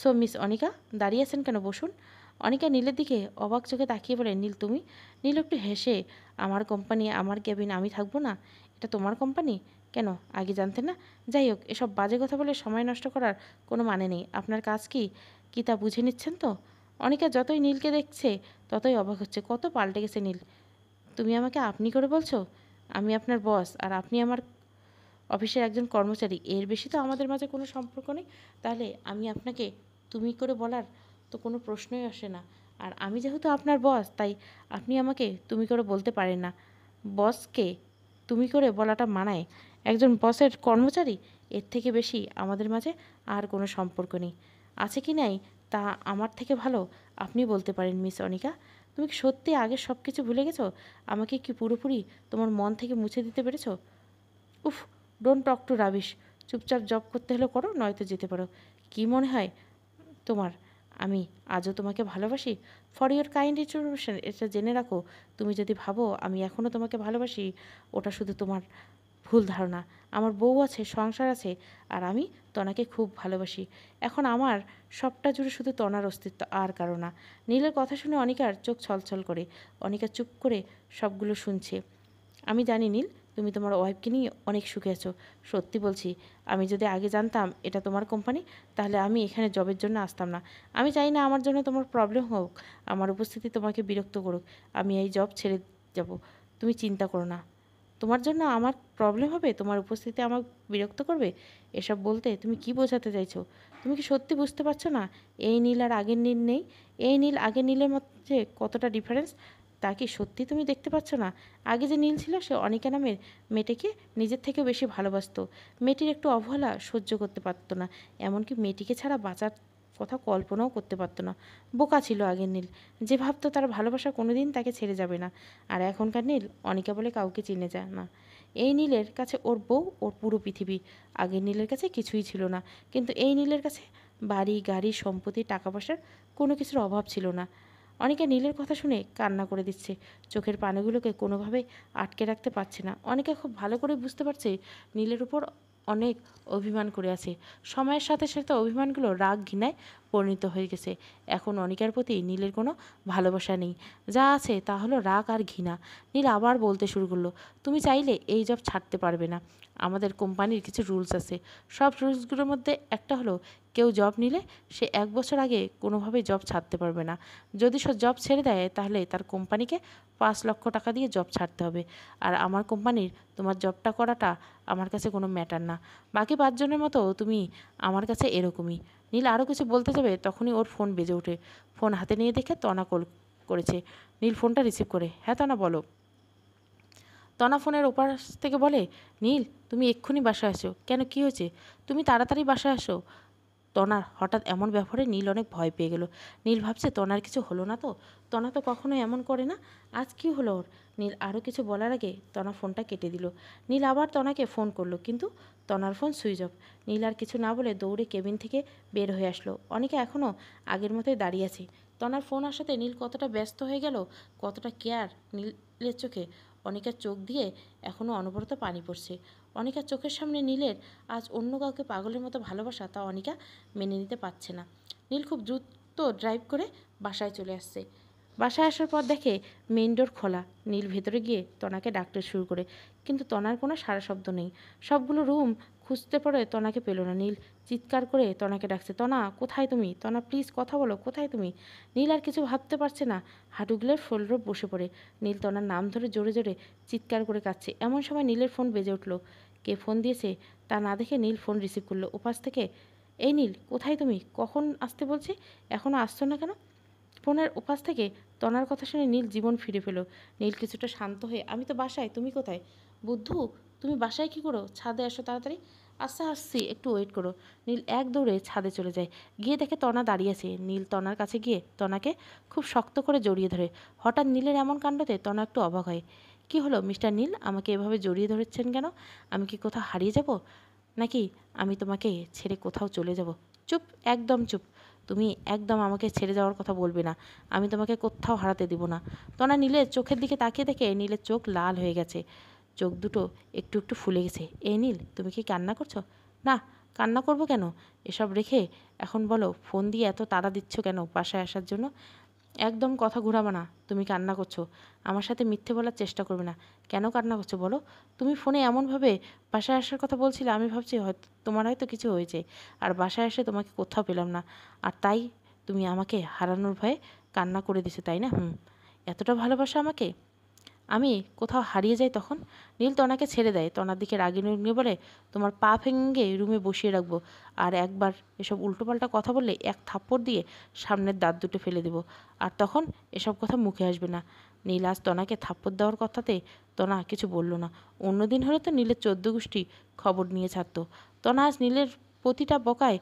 সো মিস অনিকা, দাঁড়িয়ে আছেন কেন, বসুন। অনিকা নীলের দিকে অবাক চোখে তাকিয়ে বলে, নীল তুমি? নীল একটু হেসে, আমার কোম্পানি, আমার কেবিন, আমি থাকবো না? এটা তোমার কোম্পানি? কেন আগে জানতেন না? যাই হোক, এসব বাজে কথা বলে সময় নষ্ট করার কোনো মানে নেই। আপনার কাজ কি কি তা বুঝে নিচ্ছেন তো? অনিকা যতই নীলকে দেখছে ততই অবাক হচ্ছে। কত পাল্টে গেছে নীল। তুমি আমাকে আপনি করে বলছো? আমি আপনার বস আর আপনি আমার অফিসের একজন কর্মচারী, এর বেশি তো আমাদের মাঝে কোনো সম্পর্ক নেই। তাহলে আমি আপনাকে তুমি করে বলার তো কোনো প্রশ্নই আসে না। আর আমি যেহেতু আপনার বস, তাই আপনি আমাকে তুমি করে বলতে পারেন না। বসকে তুমি করে বলাটা মানায়? একজন বসের কর্মচারী, এর থেকে বেশি আমাদের মাঝে আর কোনো সম্পর্ক নেই। আছে কি নাই তা আমার থেকে ভালো আপনি বলতে পারেন মিস অনিকা। তুমি কি সত্যি আগের সব কিছু ভুলে গেছো? আমাকে কি পুরোপুরি তোমার মন থেকে মুছে দিতে পেরেছো? উফ, ডোন্ট টক টু রাবিশ। চুপচাপ জব করতে হলে করো, নয়তো যেতে পারো। কি মনে হয় তোমার আমি আজও তোমাকে ভালোবাসি? ফর ইয়োর কাইন্ড ইনফরমেশন, এটা জেনে রাখো, তুমি যদি ভাবো আমি এখনও তোমাকে ভালোবাসি, ওটা শুধু তোমার ভুল ধারণা। আমার বউ আছে, সংসার আছে, আর আমি তনাকে খুব ভালোবাসি। এখন আমার সবটা জুড়ে শুধু তনার অস্তিত্ব, আর কারো না। নীলের কথা শুনে অনিকার চোখ ছলছল করে। অনিকা চুপ করে সবগুলো শুনছে। আমি জানি নীল, তুমি তোমার ওয়াইফকে নিয়ে অনেক সুখে আছো। সত্যি বলছি, আমি যদি আগে জানতাম এটা তোমার কোম্পানি, তাহলে আমি এখানে জবের জন্য আসতাম না। আমি চাই না আমার জন্য তোমার প্রবলেম হোক, আমার উপস্থিতি তোমাকে বিরক্ত করুক। আমি এই জব ছেড়ে যাব, তুমি চিন্তা করো না। তোমার জন্য আমার প্রবলেম হবে? তোমার উপস্থিতি আমার বিরক্ত করবে? এসব বলতে তুমি কি বোঝাতে চাইছো? তুমি কি সত্যি বুঝতে পারছো না এই নীল আর আগের নীল নেই? এই নীল আগের নীলের মধ্যে কতটা ডিফারেন্স, তা কি সত্যি তুমি দেখতে পাচ্ছ না? আগে যে নীল ছিল সে অনিকা নামের মেয়েটিকে নিজের থেকে বেশি ভালোবাসতো। মেয়েটির একটু অবহেলা সহ্য করতে পারতো না, এমনকি মেয়েটিকে ছাড়া বাঁচার কথা কল্পনাও করতে পারতো না। বোকা ছিল আগের নীল, যে ভাবতো তার ভালোবাসা কোনোদিন তাকে ছেড়ে যাবে না। আর এখনকার নীল অনিকা বলে কাউকে চিনে যায় না। এই নীলের কাছে ওর বউ ওর পুরো পৃথিবী। আগের নীলের কাছে কিছুই ছিল না, কিন্তু এই নীলের কাছে বাড়ি গাড়ি সম্পত্তি টাকা পয়সার কোনো কিছুর অভাব ছিল না। অনিকা নীলের কথা শুনে কান্না করে দিচ্ছে, চোখের পানিগুলোকে কোনোভাবে আটকে রাখতে পারছে না। অনিকা খুব ভালো করে বুঝতে পারছে নীলের উপর অনেক অভিমান করে আছে। সময়ের সাথে সাথে অভিমানগুলো রাগ ঘৃণায় পরিণত হয়ে গেছে। এখন অনিকার প্রতি নীলের কোনো ভালোবাসা নেই, যা আছে তা হলো রাগ আর ঘৃণা। নীল আবার বলতে শুরু করলো, তুমি চাইলে এই জব ছাড়তে পারবে না। আমাদের কোম্পানির কিছু রুলস আছে। সব রুলসগুলোর মধ্যে একটা হলো, কেউ জব নিলে সে 1 বছর আগে কোনোভাবেই জব ছাড়তে পারবে না। যদি সে জব ছেড়ে দেয় তাহলে তার কোম্পানিকে 5 লক্ষ টাকা দিয়ে জব ছাড়তে হবে। আর আমার কোম্পানির তোমার জবটা করাটা আমার কাছে কোনো ম্যাটার না। বাকি 5 জনের মতো তুমি আমার কাছে এরকমই। নীল আরও কিছু বলতে যাবে, তখনই ওর ফোন বেজে ওঠে। ফোন হাতে নিয়ে দেখে তনা কল করেছে। নীল ফোনটা রিসিভ করে, হ্যাঁ তনা বলো। তনা ফোনের ওপাশ থেকে বলে, নীল তুমি এক্ষুনি বাসায় আসো। কেন, কী হয়েছে? তুমি তাড়াতাড়ি বাসায় আসো। তনার হঠাৎ এমন ব্যাপারে নীল অনেক ভয় পেয়ে গেল। নীল ভাবছে তনার কিছু হলো না তো? তনা তো কখনো এমন করে না, আজ কী হলো ওর? নীল আরও কিছু বলার আগে তনা ফোনটা কেটে দিল। নীল আবার তনাকে ফোন করলো, কিন্তু তনার ফোন সুইচ অফ। নীল আর কিছু না বলে দৌড়ে কেবিন থেকে বের হয়ে আসলো। অনেকে এখনও আগের মতোই দাঁড়িয়ে আছে। তনার ফোন আসাতে নীল কতটা ব্যস্ত হয়ে গেল, কতটা কেয়ার নীলের চোখে। অনিকার চোখ দিয়ে এখনও অনবরত পানি পড়ছে। অনিকার চোখের সামনে নীলের আজ অন্য কাউকে পাগলের মতো ভালোবাসা, তা অনিকা মেনে নিতে পারছে না। নীল খুব দ্রুত ড্রাইভ করে বাসায় চলে আসছে। বাসায় আসার পর দেখে মেইন ডোর খোলা। নীল ভেতরে গিয়ে তনাকে ডাকতে শুরু করে, কিন্তু তনার কোনো সাড়া শব্দ নেই। সবগুলো রুম খুঁজতে পড়ে তনাকে পেল না। নীল চিৎকার করে তনাকে ডাকছে, তনা কোথায় তুমি? তনা প্লিজ কথা বলো, কোথায় তুমি? নীল আর কিছু ভাবতে পারছে না, হাঁটুগুলোর ফোল্ডে বসে পড়ে। নীল তনার নাম ধরে জোরে জোরে চিৎকার করে কাঁদছে। এমন সময় নীলের ফোন বেজে উঠল। কে ফোন দিয়েছে তা না দেখে নীল ফোন রিসিভ করলো। ওপাশ থেকে, এই নীল কোথায় তুমি? কখন আসতে বলছি, এখনও আসছো না কেন? ফোনের ওপাশ থেকে তনার কথা শুনে নীল জীবন ফিরে পেল। নীল কিছুটা শান্ত হয়ে, আমি তো বাসায়, তুমি কোথায়? বুদ্ধু তুমি বাসায় কী করো? ছাদে আসো তাড়াতাড়ি। আচ্ছা আসছি, একটু ওয়েট করো। নীল এক দৌড়ে ছাদে চলে যায়। গিয়ে দেখে তনা দাঁড়িয়ে আছে। নীল তনার কাছে গিয়ে তনাকে খুব শক্ত করে জড়িয়ে ধরে। হঠাৎ নীলের এমন কাণ্ডতে তনা একটু অবাক হয়। কী হলো মিস্টার নীল, আমাকে এভাবে জড়িয়ে ধরেছেন কেন? আমি কি কোথাও হারিয়ে যাব, নাকি আমি তোমাকে ছেড়ে কোথাও চলে যাব? চুপ, একদম চুপ। তুমি একদম আমাকে ছেড়ে যাওয়ার কথা বলবে না। আমি তোমাকে কোথাও হারাতে দিব না। তনা নীলের চোখের দিকে তাকিয়ে দেখে নীলের চোখ লাল হয়ে গেছে, চোখ দুটো একটু একটু ফুলে গেছে। এই নীল তুমি কি কান্না করছো? না, কান্না করবো কেন? এসব রেখে এখন বলো, ফোন দিয়ে এত তাড়া দিচ্ছ কেন বাসায় আসার জন্য? একদম কথা ঘুরাবে না। তুমি কান্না করছো, আমার সাথে মিথ্যে বলার চেষ্টা করবে না। কেন কান্না করছো বলো? তুমি ফোনে এমনভাবে বাসায় আসার কথা বলছিলে, আমি ভাবছি হয়তো তোমার হয়তো কিছু হয়েছে, আর বাসায় এসে তোমাকে কোথাও পেলাম না, আর তাই তুমি আমাকে হারানোর ভয়ে কান্না করে দিছো, তাই না? এতটা ভালোবাসা আমাকে? আমি কোথাও হারিয়ে যাই তখন? নীল তনাকে ছেড়ে দেয়। তনার দিকে রাগি নিয়ে বলে, তোমার পা ভেঙে রুমে বসিয়ে রাখবো, আর একবার এসব উল্টোপাল্টা কথা বললে এক থাপ্পড় দিয়ে সামনের দাঁত দুটো ফেলে দেবো, আর তখন এসব কথা মুখে আসবে না। নীল আজ তনাকে থাপ্পড় দেওয়ার কথাতে তনা কিছু বলল না। অন্যদিন হলে তো নীলের 14 গোষ্ঠী খবর নিয়ে ছাড়তো। তনা আজ নীলের প্রতিটা বকায়,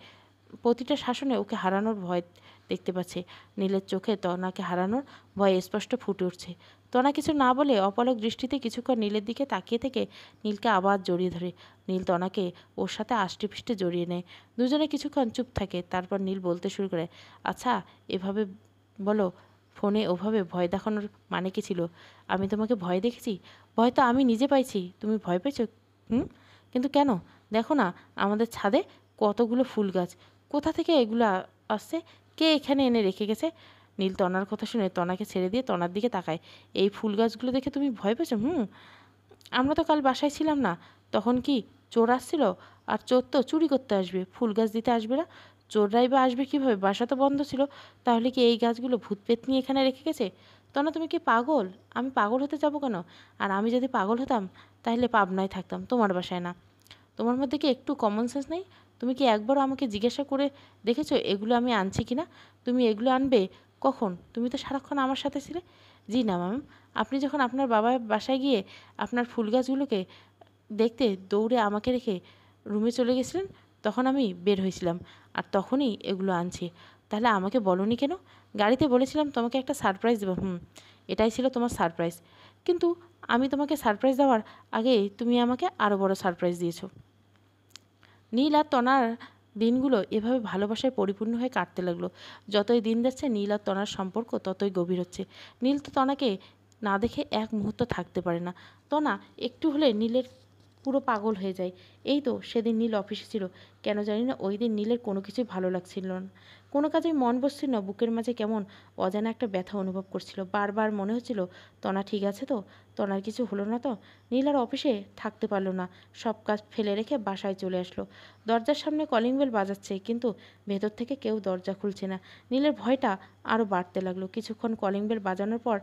প্রতিটা শাসনে ওকে হারানোর ভয় দেখতে পাচ্ছে। নীলের চোখে তনাকে হারানোর ভয় স্পষ্ট ফুটে উঠছে। তনা কিছু না বলে অপলক দৃষ্টিতে কিছুক্ষণ নীলের দিকে তাকিয়ে থেকে নীলকে আবার জড়িয়ে ধরে। নীল তনাকে ওর সাথে আষ্টেপৃষ্টে জড়িয়ে নেয়। দুজনে কিছুক্ষণ চুপ থাকে। তারপর নীল বলতে শুরু করে, আচ্ছা এভাবে বলো, ফোনে ওভাবে ভয় দেখানোর মানে কি ছিল? আমি তোমাকে ভয় দেখেছি? ভয় তো আমি নিজে পাইছি, তুমি ভয় পেয়েছো? কিন্তু কেন? দেখো না আমাদের ছাদে কতগুলো ফুল গাছ, কোথা থেকে এগুলো আসছে? কে এখানে এনে রেখে গেছে? নীল তনার কথা শুনে তনাকে ছেড়ে দিয়ে তনার দিকে তাকায়। এই ফুল গাছগুলো দেখে তুমি ভয় পেয়েছো? আমরা তো কাল বাসায় ছিলাম না, তখন কি চোর আসছিল? আর চোর তো চুরি করতে আসবে, ফুল গাছ দিতে আসবে না। চোররাই বা আসবে কীভাবে? বাসা তো বন্ধ ছিল। তাহলে কি এই গাছগুলো ভূত পেত নিয়ে এখানে রেখে গেছে? তনা তুমি কি পাগল? আমি পাগল হতে যাবো কেন? আর আমি যদি পাগল হতাম তাহলে পাবনায় থাকতাম, তোমার বাসায় না। তোমার মধ্যে কি একটু কমন সেন্স নেই? তুমি কি একবারও আমাকে জিজ্ঞাসা করে দেখেছো এগুলো আমি আনছি কি না? তুমি এগুলো আনবে কখন? তুমি তো সারাক্ষণ আমার সাথে ছিলে। জি না ম্যাম, আপনি যখন আপনার বাবার বাসায় গিয়ে আপনার ফুল গাছগুলোকে দেখতে দৌড়ে আমাকে রেখে রুমে চলে গেছিলেন, তখন আমি বের হয়েছিলাম, আর তখনই এগুলো আনছি। তাহলে আমাকে বলোনি কেন? গাড়িতে বলেছিলাম তোমাকে একটা সারপ্রাইজ দেবো। এটাই ছিল তোমার সারপ্রাইজ। কিন্তু আমি তোমাকে সারপ্রাইজ দেওয়ার আগে তুমি আমাকে আরও বড় সারপ্রাইজ দিয়েছো। নীল আর তনার দিনগুলো এভাবে ভালোবাসায় পরিপূর্ণ হয়ে কাটতে লাগলো। যতই দিন যাচ্ছে নীল আর তনার সম্পর্ক ততই গভীর হচ্ছে। নীল তো তনাকে না দেখে এক মুহূর্ত থাকতে পারে না। তনা একটু হলে নীলের পুরো পাগল হয়ে যায়। এই তো সেদিন নীল অফিসে ছিল, কেন জানি না ওই দিন নীলের কোনো কিছুই ভালো লাগছিল না, কোনো কাজেই মন বসছিল না। বুকের মাঝে কেমন অজানা একটা ব্যথা অনুভব করছিল। বারবার মনে হচ্ছিল তনা ঠিক আছে তো, তনার কিছু হলো না তো। নীল আর অফিসে থাকতে পারলো না, সব কাজ ফেলে রেখে বাসায় চলে আসলো। দরজার সামনে কলিং বেল বাজাচ্ছে, কিন্তু ভেতর থেকে কেউ দরজা খুলছে না। নীলের ভয়টা আরও বাড়তে লাগলো। কিছুক্ষণ কলিং বেল বাজানোর পর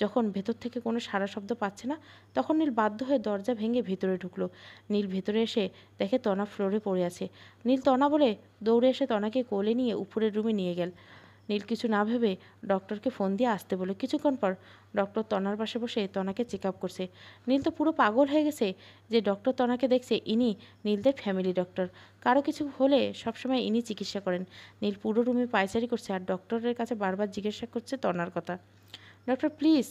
যখন ভেতর থেকে কোনো সাড়া শব্দ পাচ্ছে না, তখন নীল বাধ্য হয়ে দরজা ভেঙে ভেতরে ঢুকলো। নীল ভেতরে এসে দেখে তনা ফ্লোরে পড়ে আছে। নীল তনা বলে দৌড়ে এসে তনাকে কোলে নিয়ে উপরের রুমে নিয়ে গেল। নীল কিছু না ভেবে ডক্টরকে ফোন দিয়ে আসতে বলে। কিছুক্ষণ পর ডক্টর তনার পাশে বসে তনাকে চেক আপ করছে। নীল তো পুরো পাগল হয়ে গেছে যে ডক্টর তনাকে দেখছে। ইনি নীলদের ফ্যামিলি ডক্টর, কারো কিছু হলে সবসময় ইনি চিকিৎসা করেন। নীল পুরো রুমে পায়চারি করছে আর ডক্টরের কাছে বারবার জিজ্ঞাসা করছে তনার কথা। ডক্টর প্লিজ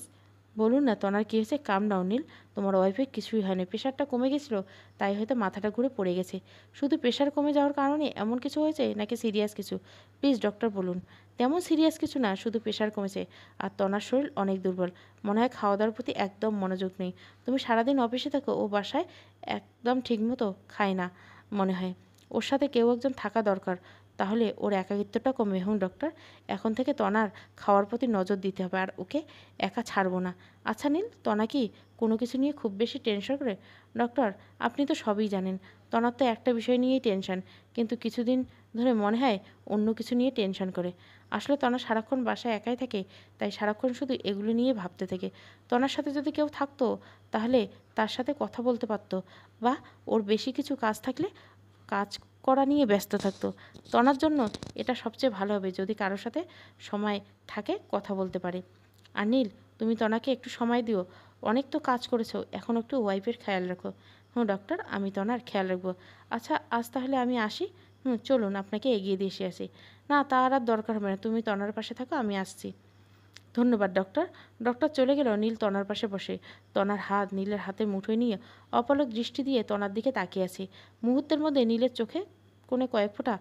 বলুন না তনার কী হয়েছে। কাম ডাউন নীল, তোমার ওয়াইফের কিছুই হয়নি, প্রেশারটা কমে গেছিলো, তাই হয়তো মাথাটা ঘুরে পড়ে গেছে। শুধু প্রেশার কমে যাওয়ার কারণে এমন কিছু হয়েছে নাকি সিরিয়াস কিছু? প্লিজ ডক্টর বলুন। তেমন সিরিয়াস কিছু না, শুধু প্রেশার কমেছে। আর তনার শরীর অনেক দুর্বল, মনে হয় খাওয়া দাওয়ার প্রতি একদম মনোযোগ নেই। তুমি সারাদিন অফিসে থাকো, ও বাসায় একদম ঠিকমতো খায় না মনে হয়। ওর সাথে কেউ একজন থাকা দরকার, তাহলে ওর একাকিত্বটা কমবে। ডক্টর, এখন থেকে তনার খাওয়ার প্রতি নজর দিতে হবে, আর ওকে একা ছাড়বো না। আচ্ছা নীল, তনা কি কোনো কিছু নিয়ে খুব বেশি টেনশন করে? ডক্টর, আপনি তো সবই জানেন, তনার তো একটা বিষয় নিয়েই টেনশন, কিন্তু কিছুদিন ধরে মনে হয় অন্য কিছু নিয়ে টেনশন করে। আসলে তনা সারাক্ষণ বাসায় একাই থাকে, তাই সারাক্ষণ শুধু এগুলো নিয়ে ভাবতে থাকে। তনার সাথে যদি কেউ থাকতো, তাহলে তার সাথে কথা বলতে পারতো, বা ওর বেশি কিছু কাজ থাকলে কাজ করা নিয়ে ব্যস্ত থাকতো। তনার জন্য এটা সবচেয়ে ভালো হবে যদি কারোর সাথে সময় থাকে, কথা বলতে পারে। আর নীল, তুমি তনাকে একটু সময় দিও, অনেক তো কাজ করেছো, এখন একটু ওয়াইফের খেয়াল রাখো। ডক্টর, আমি তনার খেয়াল রাখবো। আচ্ছা আজ তাহলে আমি আসি। চলুন আপনাকে এগিয়ে দিয়ে এসে আসি। না, তার আর দরকার হবে না, তুমি তনার পাশে থাকো, আমি আসছি। ধন্যবাদ ডক্টর। ডক্টর চলে গেল। নীল তনার পাশে বসে তনার হাত নীলের হাতে মুঠোয় নিয়ে অপলক দৃষ্টি দিয়ে তনার দিকে তাকিয়ে আছে। মুহূর্তের মধ্যে নীলের চোখে কোণে কয়েক ফোঁটা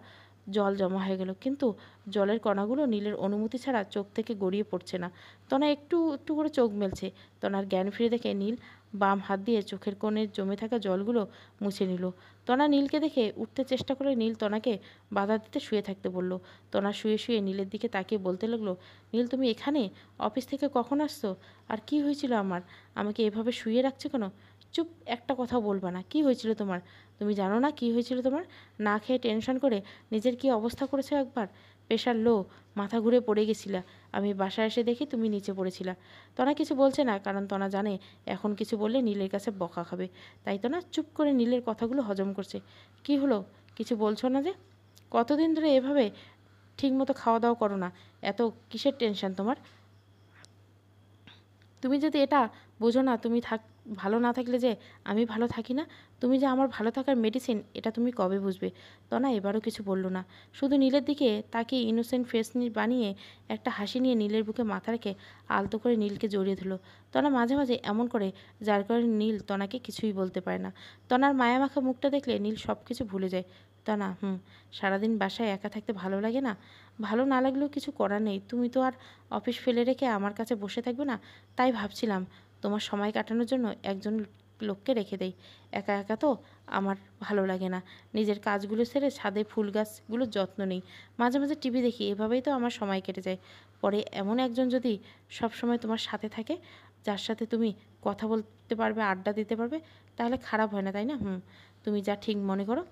জল জমা হয়ে গেল, কিন্তু জলের কণাগুলো নীলের অনুমতি ছাড়া চোখ থেকে গড়িয়ে পড়ছে না। তনা একটু একটু করে চোখ মেলছে। তনার জ্ঞান ফিরে দেখে নীল বাম হাত দিয়ে চোখের কোণে জমে থাকা জলগুলো মুছে নিল। তনা নীলকে দেখে উঠতে চেষ্টা করে নীল তনাকে বাধা দিতে শুয়ে থাকতে বলল। তনা শুয়ে শুয়ে নীলের দিকে তাকিয়ে বলতে লাগলো, নীল তুমি এখানে? অফিস থেকে কখন আসছো? আর কি হয়েছিল আমার? আমাকে এভাবে শুয়ে রাখছো কেন? চুপ, একটা কথাও বলবা না। কি হয়েছিল তোমার? তুমি জানো না কি হয়েছিল তোমার? না খেয়ে টেনশন করে নিজের কি অবস্থা করেছো একবার? প্রেশার লো, মাথা ঘুরে পড়ে গেছিলা। আমি বাসায় এসে দেখি তুমি নিচে পড়েছিলা। তনা কিছু বলছে না, কারণ তনা জানে এখন কিছু বললে নীলের কাছে বকা খাবে। তাই তনা চুপ করে নীলের কথাগুলো হজম করছে। কি হলো, কিছু বলছো না যে? কতদিন ধরে এভাবে ঠিকমতো খাওয়া দাওয়া করো না, এত কিসের টেনশন তোমার? তুমি যদি এটা বোঝো না, তুমি ভালো না থাকলে যে আমি ভালো থাকি না, তুমি যে আমার ভালো থাকার মেডিসিন, এটা তুমি কবে বুঝবে? তনা এবারও কিছু বলল না, শুধু নীলের দিকে তাকিয়ে ইনোসেন্ট ফেস বানিয়ে একটা হাসি নিয়ে নীলের বুকে মাথা রেখে আলতো করে নীলকে জড়িয়ে ধরল। তনা মাঝে মাঝে এমন করে, যার কারণে নীল তনাকে কিছুই বলতে পারে না। তনার মায়ামাখা মুখটা দেখলে নীল সব কিছু ভুলে যায়। তনা, সারাদিন বাসায় একা থাকতে ভালো লাগে না? ভালো না লাগলেও কিছু করার নেই, তুমি তো আর অফিস ফেলে রেখে আমার কাছে বসে থাকবে না। তাই ভাবছিলাম তোমার সময় কাটানোর জন্য একজন লোককে রেখে দেই। একা একা তো আমার ভালো লাগে না। নিজের কাজগুলো সেরে ছাদে ফুল গাছগুলোর যত্ন নেই, মাঝে মাঝে টিভি দেখি, এভাবেই তো আমার সময় কেটে যায়। পরে এমন একজন যদি সব সময় তোমার সাথে থাকে, যার সাথে তুমি কথা বলতে পারবে, আড্ডা দিতে পারবে, তাহলে খারাপ হয় না, তাই না? তুমি যা ঠিক মনে করো।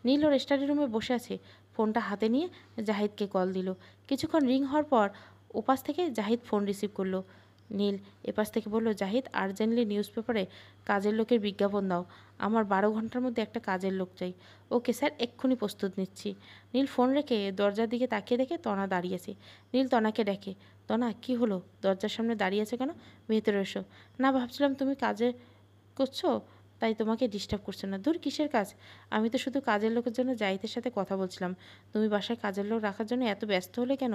নীল ওর স্টাডি রুমে বসে আছে, ফোনটা হাতে নিয়ে জাহিদকে কল দিল। কিছুক্ষণ রিং হওয়ার পর ওপাশ থেকে জাহিদ ফোন রিসিভ করলো। নীল এপাশ থেকে বলল, জাহিদ, আর্জেন্টলি নিউজ পেপারে কাজের লোকের বিজ্ঞাপন দাও, আমার 12 ঘন্টার মধ্যে একটা কাজের লোক চাই। ওকে স্যার, এক্ষুনি প্রস্তুত নিচ্ছি। নীল ফোন রেখে দরজার দিকে তাকিয়ে দেখে তনা দাঁড়িয়েছে। নীল তনাকে ডেকে, তনা কি হলো, দরজার সামনে দাঁড়িয়ে আছে কেন? ভেতরে এসো। না, ভাবছিলাম তুমি কাজে করছো, তাই তোমাকে ডিস্টার্ব করছে না। দূর, কিসের কাজ? আমি তো শুধু কাজের লোকের জন্য জাহিদের সাথে কথা বলছিলাম। তুমি বাসায় কাজের লোক রাখার জন্য এত ব্যস্ত হলে কেন?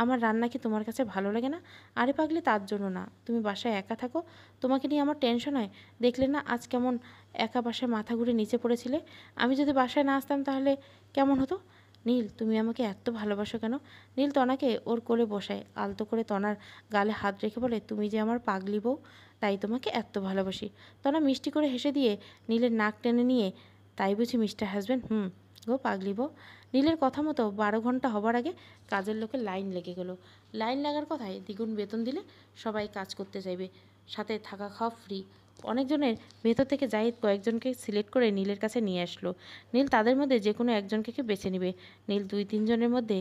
আমার রান্না কি তোমার কাছে ভালো লাগে না? আরে পাগলি, তার জন্য না। তুমি বাসায় একা থাকো, তোমাকে নিয়ে আমার টেনশন হয়। দেখলে না আজ কেমন একা বাসায় মাথা ঘুরে নিচে পড়েছিলে? আমি যদি বাসায় না আসতাম তাহলে কেমন হতো? নীল, তুমি আমাকে এত ভালোবাসো কেন? নীল তনাকে ওর কোলে বসায়, আলতো করে তনার গালে হাত রেখে বলে, তুমি যে আমার পাগলি বউ, তাই তোমাকে এত ভালোবাসি। তনা মিষ্টি করে হেসে দিয়ে নীলের নাক টেনে নিয়ে, তাই বুঝি মিস্টার হাজব্যান্ড? গো পাগলি বউ। নীলের কথা মতো 12 ঘন্টা হবার আগে কাজের লোকের লাইন লেগে গেল। লাইন লাগার কথায় দ্বিগুণ বেতন দিলে সবাই কাজ করতে চাইবে, সাথে থাকা খাওয়া ফ্রি। অনেকজনের ভেতর থেকে জাহিদ কয়েকজনকে সিলেক্ট করে নীলের কাছে নিয়ে আসলো। নীল তাদের মধ্যে যে কোনো একজনকে বেছে নেবে। নীল 2-3 জনের মধ্যে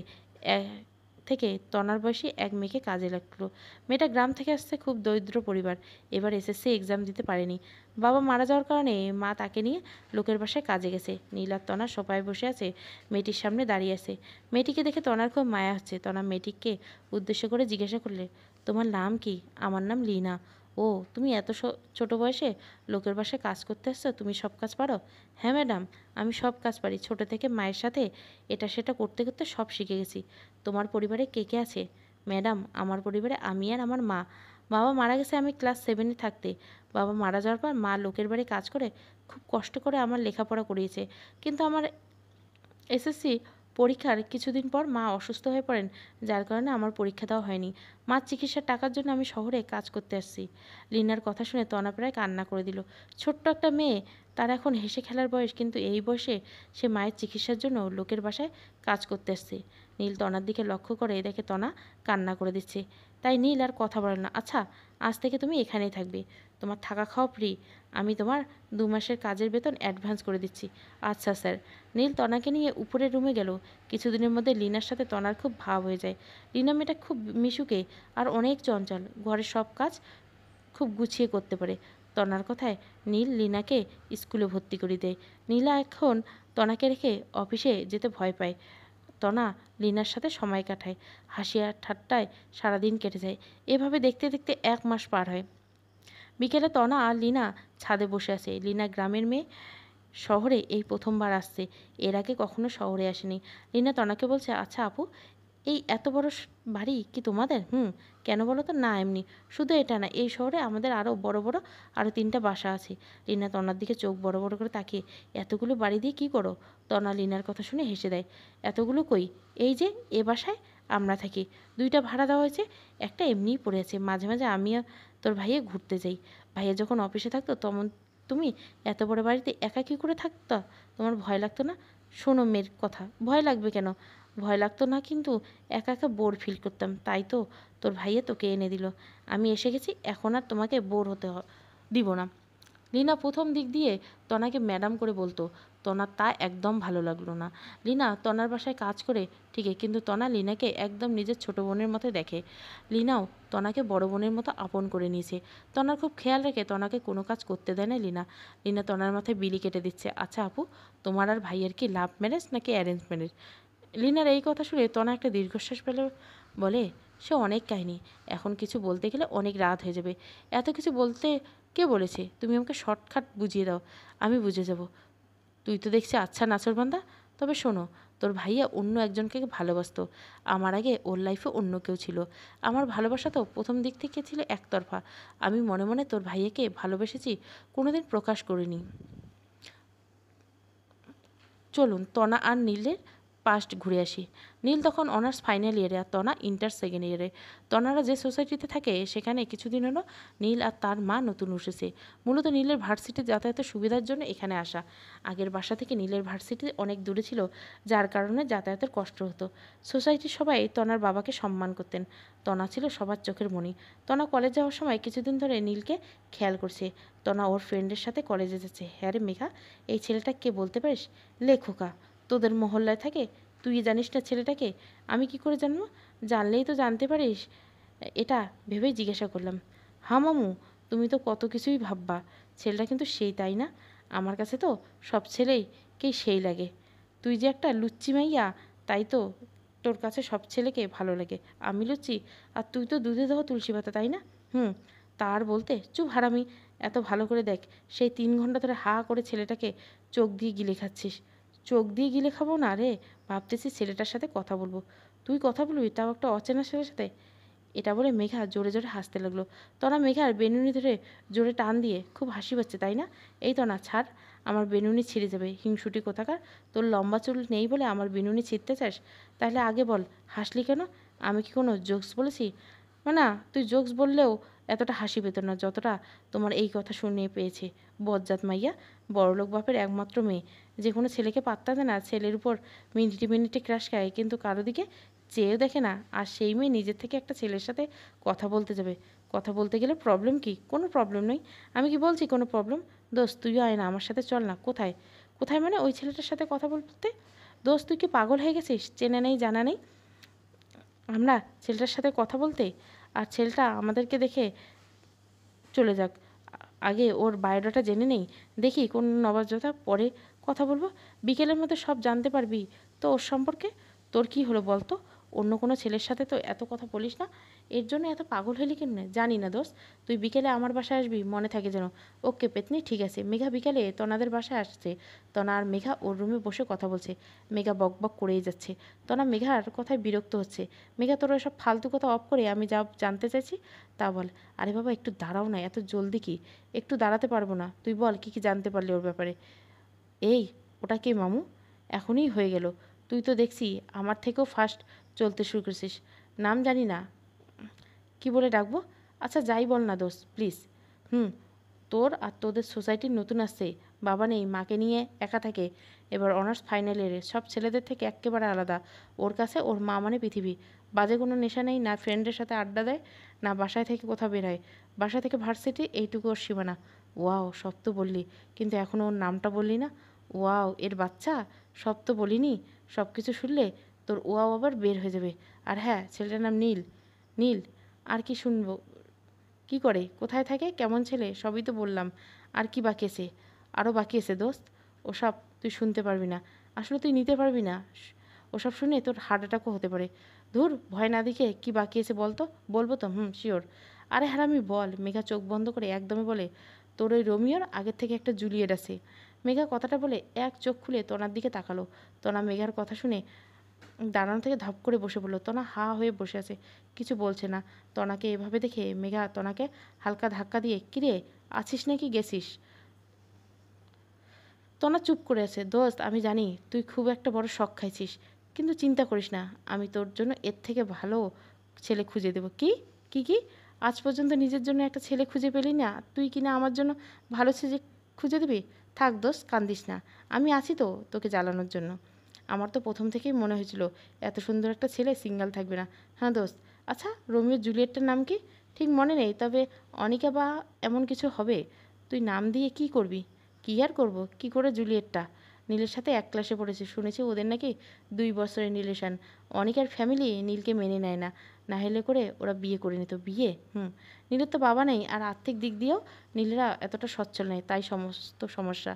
থেকে তনার বয়সী এক মেয়েকে কাজে লাগলো। মেয়েটা গ্রাম থেকে আসছে, খুব দরিদ্র পরিবার। এবার এসএসসি এক্সাম দিতে পারেনি। বাবা মারা যাওয়ার কারণে মা তাকে নিয়ে লোকের বাসায় কাজে গেছে। নীল আর তনা সোফায় বসে আছে, মেয়েটির সামনে দাঁড়িয়ে আছে। মেয়েটিকে দেখে তনার খুব মায়া হচ্ছে। তনা মেয়েটিকে উদ্দেশ্য করে জিজ্ঞাসা করলে, তোমার নাম কি? আমার নাম লীনা। ও, তুমি এত ছোট বয়সে লোকের বাসায় কাজ করতে আসছো? তুমি সব কাজ পারো? হ্যাঁ ম্যাডাম, আমি সব কাজ পারি। ছোট থেকে মায়ের সাথে এটা সেটা করতে করতে সব শিখে গেছি। তোমার পরিবারে কে কে আছে? ম্যাডাম, আমার পরিবারে আমি আর আমার মা। বাবা মারা গেছে আমি ক্লাস 7-এ থাকতে। বাবা মারা যাওয়ার পর মা লোকের বাড়ি কাজ করে খুব কষ্ট করে আমার লেখাপড়া করিয়েছে। কিন্তু আমার এসএসসি পরীক্ষার কিছুদিন পর মা অসুস্থ হয়ে পড়েন, যার কারণে আমার পরীক্ষা দেওয়া হয়নি। মার চিকিৎসার টাকার জন্য আমি শহরে কাজ করতে আসছি। লিনার কথা শুনে তনা প্রায় কান্না করে দিল। ছোট্ট একটা মেয়ে, তার এখন হেসে খেলার বয়স, কিন্তু এই বয়সে সে মায়ের চিকিৎসার জন্য লোকের বাসায় কাজ করতে আসছে। নীল তনার দিকে লক্ষ্য করে দেখে তনা কান্না করে দিচ্ছে। তাই নীল আর কথা বলে না। আচ্ছা, আজ থেকে তুমি এখানেই থাকবে, তোমার থাকা খাওয়া ফ্রি। আমি তোমার 2 মাসের কাজের বেতন অ্যাডভান্স করে দিচ্ছি। আচ্ছা স্যার। নীল তনাকে নিয়ে উপরের রুমে গেল। কিছুদিনের মধ্যে লিনার সাথে তনার খুব ভাব হয়ে যায়। লিনা মেয়েটা খুব মিশুকে আর অনেক চঞ্চল, ঘরের সব কাজ খুব গুছিয়ে করতে পারে। তনার কথায় নীল লিনাকে স্কুলে ভর্তি করে দেয়। নীলা এখন তনাকে রেখে অফিসে যেতে ভয় পায়। তনা লিনার সাথে সময় কাটায়, হাসি আর ঠাট্টায় সারাদিন কেটে যায়। এভাবে দেখতে দেখতে 1 মাস পার হয়। বিকেলে তনা আর লিনা ছাদে বসে আছে। লিনা গ্রামের মেয়ে, শহরে এই প্রথমবার আসছে, এর আগে কখনো শহরে আসেনি। রিনা তনাকে বলছে, আচ্ছা আপু, এই এত বড় বাড়ি কি তোমাদের? কেন বলো তো? না এমনি। শুধু এটা না, এই শহরে আমাদের আরও বড় বড় আরও 3টা বাসা আছে। রিনা তনার দিকে চোখ বড় বড় করে তাকিয়ে, এতগুলো বাড়ি দিয়ে কি করো? তনা লিনার কথা শুনে হেসে দেয়। এতগুলো কই, এই যে এ বাসায় আমরা থাকি। 2টা ভাড়া দেওয়া হয়েছে, একটা এমনিই পড়ে আছে। মাঝে মাঝে আমি আর তোর ভাইয়ে ঘুরতে যাই। ভাইয়া যখন অফিসে থাকতো তখন তুমি এত বড় বাড়িতে একা কী করে থাকতো? তোমার ভয় লাগতো না? শোনো মেয়ের কথা, ভয় লাগবে কেন? ভয় লাগতো না, কিন্তু একা একা বোর ফিল করতাম, তাই তো তোর ভাইয়া তোকে এনে দিল। আমি এসে গেছি, এখন আর তোমাকে বোর হতে দিব না। লিনা প্রথম দিক দিয়ে তনাকে ম্যাডাম করে বলতো। তনার তা একদম ভালো লাগলো না। লিনা তনার বাসায় কাজ করে ঠিকই, কিন্তু তনা লিনাকে একদম নিজের ছোট বোনের মতো দেখে। লিনাও তনাকে বড় বোনের মতো আপন করে নিয়েছে। তনার খুব খেয়াল রেখে তনাকে কোনো কাজ করতে দেয় না লিনা। লিনা তনার মাথায় বিলি কেটে দিচ্ছে। আচ্ছা আপু, তোমার আর ভাইয়ের কি লাভ ম্যারেজ নাকি অ্যারেঞ্জ ম্যারেজ? লিনার এই কথা শুনে তনা একটা দীর্ঘশ্বাস পেলে বলে, সে অনেক কাহিনী, এখন কিছু বলতে গেলে অনেক রাত হয়ে যাবে। এত কিছু বলতে কে বলেছে? তুমি আমাকে শর্টকাট বুঝিয়ে দাও, আমি বুঝে যাব। তুই তো দেখছি আচ্ছা নাছোড়বান্দা। তবে শোনো, তোর ভাইয়া অন্য একজনকে ভালোবাসতো। আমার আগে ওর লাইফে অন্য কেউ ছিল। আমার ভালোবাসা তো প্রথম দিক থেকে ছিল একতরফা। আমি মনে মনে তোর ভাইয়াকে ভালোবেসেছি, কোনোদিন প্রকাশ করিনি। চলুন তনা আর নীলের পাস্ট ঘুরে আসি। নীল তখন অনার্স ফাইনাল ইয়ারে আর তনা ইন্টার সেকেন্ড ইয়ারে। তনারা যে সোসাইটিতে থাকে সেখানে কিছুদিন হলো নীল আর তার মা নতুন উঠেছে। মূলত নীলের ভার্সিটি যাতায়াতের সুবিধার জন্য এখানে আসা। আগের বাসা থেকে নীলের ভার্সিটি অনেক দূরে ছিল, যার কারণে যাতায়াতের কষ্ট হতো। সোসাইটির সবাই তনার বাবাকে সম্মান করতেন। তনা ছিল সবার চোখের মণি। তনা কলেজ যাওয়ার সময় কিছুদিন ধরে নীলকে খেয়াল করছে। তনা ওর ফ্রেন্ডের সাথে কলেজে যাচ্ছে। হ্যাঁ রে মেঘা, এই ছেলেটা কে বলতে পারিস? লেখোকা, তোদের মহল্লায় থাকে, তুই জানিস না ছেলেটাকে? আমি কি করে জানবো? জানলেই তো জানতে পারিস। এটা ভেবেই জিজ্ঞাসা করলাম। হ্যাঁ মামু, তুমি তো কত কিছুই ভাববা। ছেলেটা কিন্তু সেই, তাই না? আমার কাছে তো সব ছেলেকেই সেই লাগে। তুই যে একটা লুচ্চি মাইয়া, তাই তো তোর কাছে সব ছেলেকে ভালো লাগে। আমি লুচ্চি আর তুই তো দুধে দেওয়া তুলসী পাতা, তাই না? তার বলতে চুপ হারামি, এত ভালো করে দেখ, সেই 3 ঘন্টা ধরে হা করে ছেলেটাকে চোখ দিয়ে গিলে খাচ্ছিস। চোখ দিয়ে গিলে খাবো না রে, ভাবতেছি ছেলেটার সাথে কথা বলবো। তুই কথা বলবি, তাও একটা অচেনা ছেলের সাথে? এটা বলে মেঘা জোরে জোরে হাসতে লাগলো। তনা মেঘার বেনুনি ধরে জোরে টান দিয়ে, খুব হাসি পাচ্ছে তাই না? এই তনা ছাড়, আমার বেনুনি ছিঁড়ে যাবে, হিংসুটি কোথাকার। তোর লম্বা চুল নেই বলে আমার বেনুনি ছিঁড়তে চাস? তাহলে আগে বল, হাসলি কেন? আমি কি কোনো জোকস বলেছি? না, তুই জোকস বললেও এতটা হাসি পেত না যতটা তোমার এই কথা শুনে পেয়েছে। বজ্জাত মাইয়া, বড়লোক বাপের একমাত্র মেয়ে, যে কোনো ছেলেকে পাত্তা দেয় না, ছেলের উপর মিনিটে মিনিটে ক্রাশ খায়, কিন্তু কারো দিকে চেয়েও দেখে না। আর সেই মেয়ে নিজের থেকে একটা ছেলের সাথে কথা বলতে যাবে। কথা বলতে গেলে প্রবলেম কি? কোনো প্রবলেম নেই। আমি কি বলছি কোনো প্রবলেম? দোস্ত তুইও আয় না, আমার সাথে চল না। কোথায়? কোথায় মানে? ওই ছেলেটার সাথে কথা বলতে। দোস্ত তুই কি পাগল হয়ে গেছিস? চেনা নেই জানা নেই আমরা ছেলেটার সাথে কথা বলতে? আর ছেলেটা আমাদেরকে দেখে চলে যাক, আগে ওর বায়োডাটা জেনে নেই, দেখি কোন নবাবজাদা, পরে কথা বলবো। বিকেলের মধ্যে সব জানতে পারবি তো ওর সম্পর্কে? তোর কি হলো বলতো? অন্য কোনো ছেলের সাথে তো এত কথা বলিস না, এর জন্য এত পাগল হলি কেমনে জানি না দোস্ত। তুই বিকেলে আমার বাসায় আসবি, মনে থাকে যেন। ওকে পেতনি, ঠিক আছে। মেঘা বিকেলে তনাদের বাসায় আসছে। তনা আর মেঘা ওর রুমে বসে কথা বলছে। মেঘা বক বক করেই যাচ্ছে। তনা মেঘার কথায় বিরক্ত হচ্ছে। মেঘা, তোর এসব ফালতু কথা অফ করে আমি যা জানতে চাইছি তা বল। আরে বাবা একটু দাঁড়াও না, এত জলদি কি? একটু দাঁড়াতে পারবো না? তুই বল কী কী জানতে পারলি ওর ব্যাপারে। এই, ওটা কে মামু? এখনই হয়ে গেল। তুই তো দেখছি আমার থেকেও ফাস্ট চলতে শুরু করেছিস। নাম জানি না, কি বলে ডাকবো? আচ্ছা যাই বল না দোস্ত প্লিজ। হুম, তোর আর তোদের সোসাইটির নতুন আসছে, বাবা নেই, মাকে নিয়ে একা থাকে, এবার অনার্স ফাইনাল ইয়ারে, সব ছেলেদের থেকে একেবারে আলাদা। ওর কাছে ওর মা মানে পৃথিবী। বাজে কোনো নেশা নেই, না ফ্রেন্ডের সাথে আড্ডা দেয়, না বাসায় থেকে কোথাও বের হয়। বাসা থেকে ভার্সিটি, এইটুকু ওর সীমানা। ওয়াও, সব তো বললি, কিন্তু এখনও ওর নামটা বললি না। ওয়াও, এর বাচ্চা, সব তো বলিনি। সব কিছু শুনলে তোর ওয়াও আবার বের হয়ে যাবে। আর হ্যাঁ, ছেলেটার নাম নীল। নীল? আর কি শুনবো? কি করে, কোথায় থাকে, কেমন ছেলে, সবই তো বললাম। আর কি বাকি আছে? আরও বাকি আছে দোস্ত। ওসব তুই শুনতে পারবি না, আসলে তুই নিতে পারবি না। ওসব শুনে তোর হার্ট অ্যাটাকও হতে পারে। ধুর, ভয় না দেখে কি বাকি আছে বল তো। বলবো তো, শিওর। আরে হারামি বল। মেঘা চোখ বন্ধ করে একদমই বলে, তোর ওই রোমিওর আগের থেকে একটা জুলিয়েট আছে। মেঘা কথাটা বলে এক চোখ খুলে তনার দিকে তাকালো। তনা মেঘার কথা শুনে দাঁড়ানো থেকে ধপ করে বসে পড়লো। তনা হা হয়ে বসে আছে, কিছু বলছে না। তনাকে এভাবে দেখে মেঘা তনাকে হালকা ধাক্কা দিয়ে, কিরে আছিস নাকি গেছিস? তনা চুপ করে আছে। দোস্ত আমি জানি তুই খুব একটা বড় শখ খাইছিস, কিন্তু চিন্তা করিস না, আমি তোর জন্য এর থেকে ভালো ছেলে খুঁজে দেবো। কি কি কি? আজ পর্যন্ত নিজের জন্য একটা ছেলে খুঁজে পেলি না, তুই কিনা আমার জন্য ভালো ছেলে খুঁজে দিবি? থাক দোস্ত, কান্দিস না, আমি আছি তো তোকে জ্বালানোর জন্য। আমার তো প্রথম থেকেই মনে হয়েছিল এত সুন্দর একটা ছেলে সিঙ্গেল থাকবে না। হ্যাঁ দোস্ত। আচ্ছা, রোমিও জুলিয়েটটার নাম কি? ঠিক মনে নেই, তবে অনিকা বা এমন কিছু হবে। তুই নাম দিয়ে কি করবি? কী আর করবো, কী করে জুলিয়েটটা? নীলের সাথে এক ক্লাসে পড়েছে, শুনেছি ওদের নাকি 2 বছরের রিলেশান। অনিকার ফ্যামিলি নীলকে মেনে নেয় না, না হলে করে ওরা বিয়ে করে নিত। বিয়ে? নীলের তো বাবা নেই, আর আর্থিক দিক দিয়েও নীলেরা এতটা সচ্ছল নেই, তাই সমস্ত সমস্যা।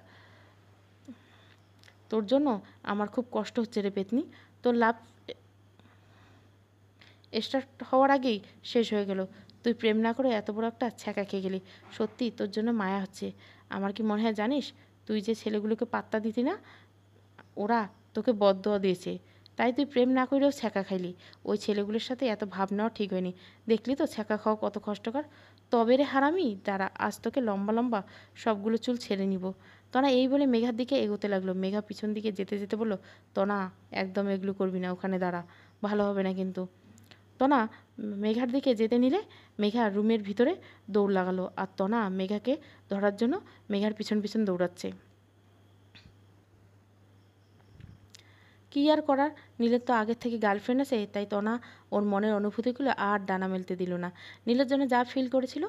তোর জন্য আমার খুব কষ্ট হচ্ছে রে পেতনি। তোর লাভ স্টার্ট হওয়ার আগেই শেষ হয়ে গেল। তুই প্রেম না করে এত বড় একটা ছ্যাঁকা খেয়ে গেলি। সত্যি তোর জন্য মায়া হচ্ছে। আমার কি মনে হয় জানিস, তুই যে ছেলেগুলোকে পাত্তা দিতি না, ওরা তোকে বদদোয়া দিয়েছে, তাই তুই প্রেম না করেও ছ্যাঁকা খাইলি। ওই ছেলেগুলোর সাথে এত ভাব নেওয়া ঠিক হয়নি। দেখলি তো ছ্যাঁকা খাওয়া কত কষ্টকর। তবে রে হারামি, দাঁড়া, আজ তোকে লম্বা লম্বা সবগুলো চুল ছেড়ে নিব। তনা এই বলে মেঘার দিকে এগোতে লাগলো। মেঘা পিছন দিকে যেতে যেতে বলল, তনা একদম এগুলো করবি না, ওখানে দাঁড়া, ভালো হবে না কিন্তু। তনা মেঘার দিকে যেতে নিলে মেঘা রুমের ভিতরে দৌড় লাগালো, আর তনা মেঘাকে ধরার জন্য মেঘার পিছন পিছন দৌড়াচ্ছে। কী আর করার, নীলের তো আগের থেকে গার্লফ্রেন্ড আছে, তাই তনা ওর মনের অনুভূতিগুলো আর ডানা মেলতে দিল না। নীলের জন্য যা ফিল করেছিল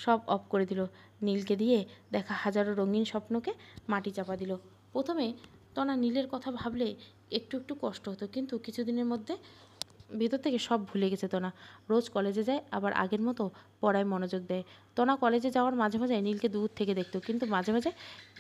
সব অফ করে দিল। নীলকে দিয়ে দেখা হাজারো রঙিন স্বপ্নকে মাটি চাপা দিল। প্রথমে তনা নীলের কথা ভাবলে একটু একটু কষ্ট হতো, কিন্তু কিছুদিনের মধ্যে ভেতর থেকে সব ভুলে গেছে তনা। রোজ কলেজে যায়, আবার আগের মতো পড়ায় মনোযোগ দেয়। তনা কলেজে যাওয়ার মাঝে মাঝে নীলকে দূর থেকে দেখতো, কিন্তু মাঝে মাঝে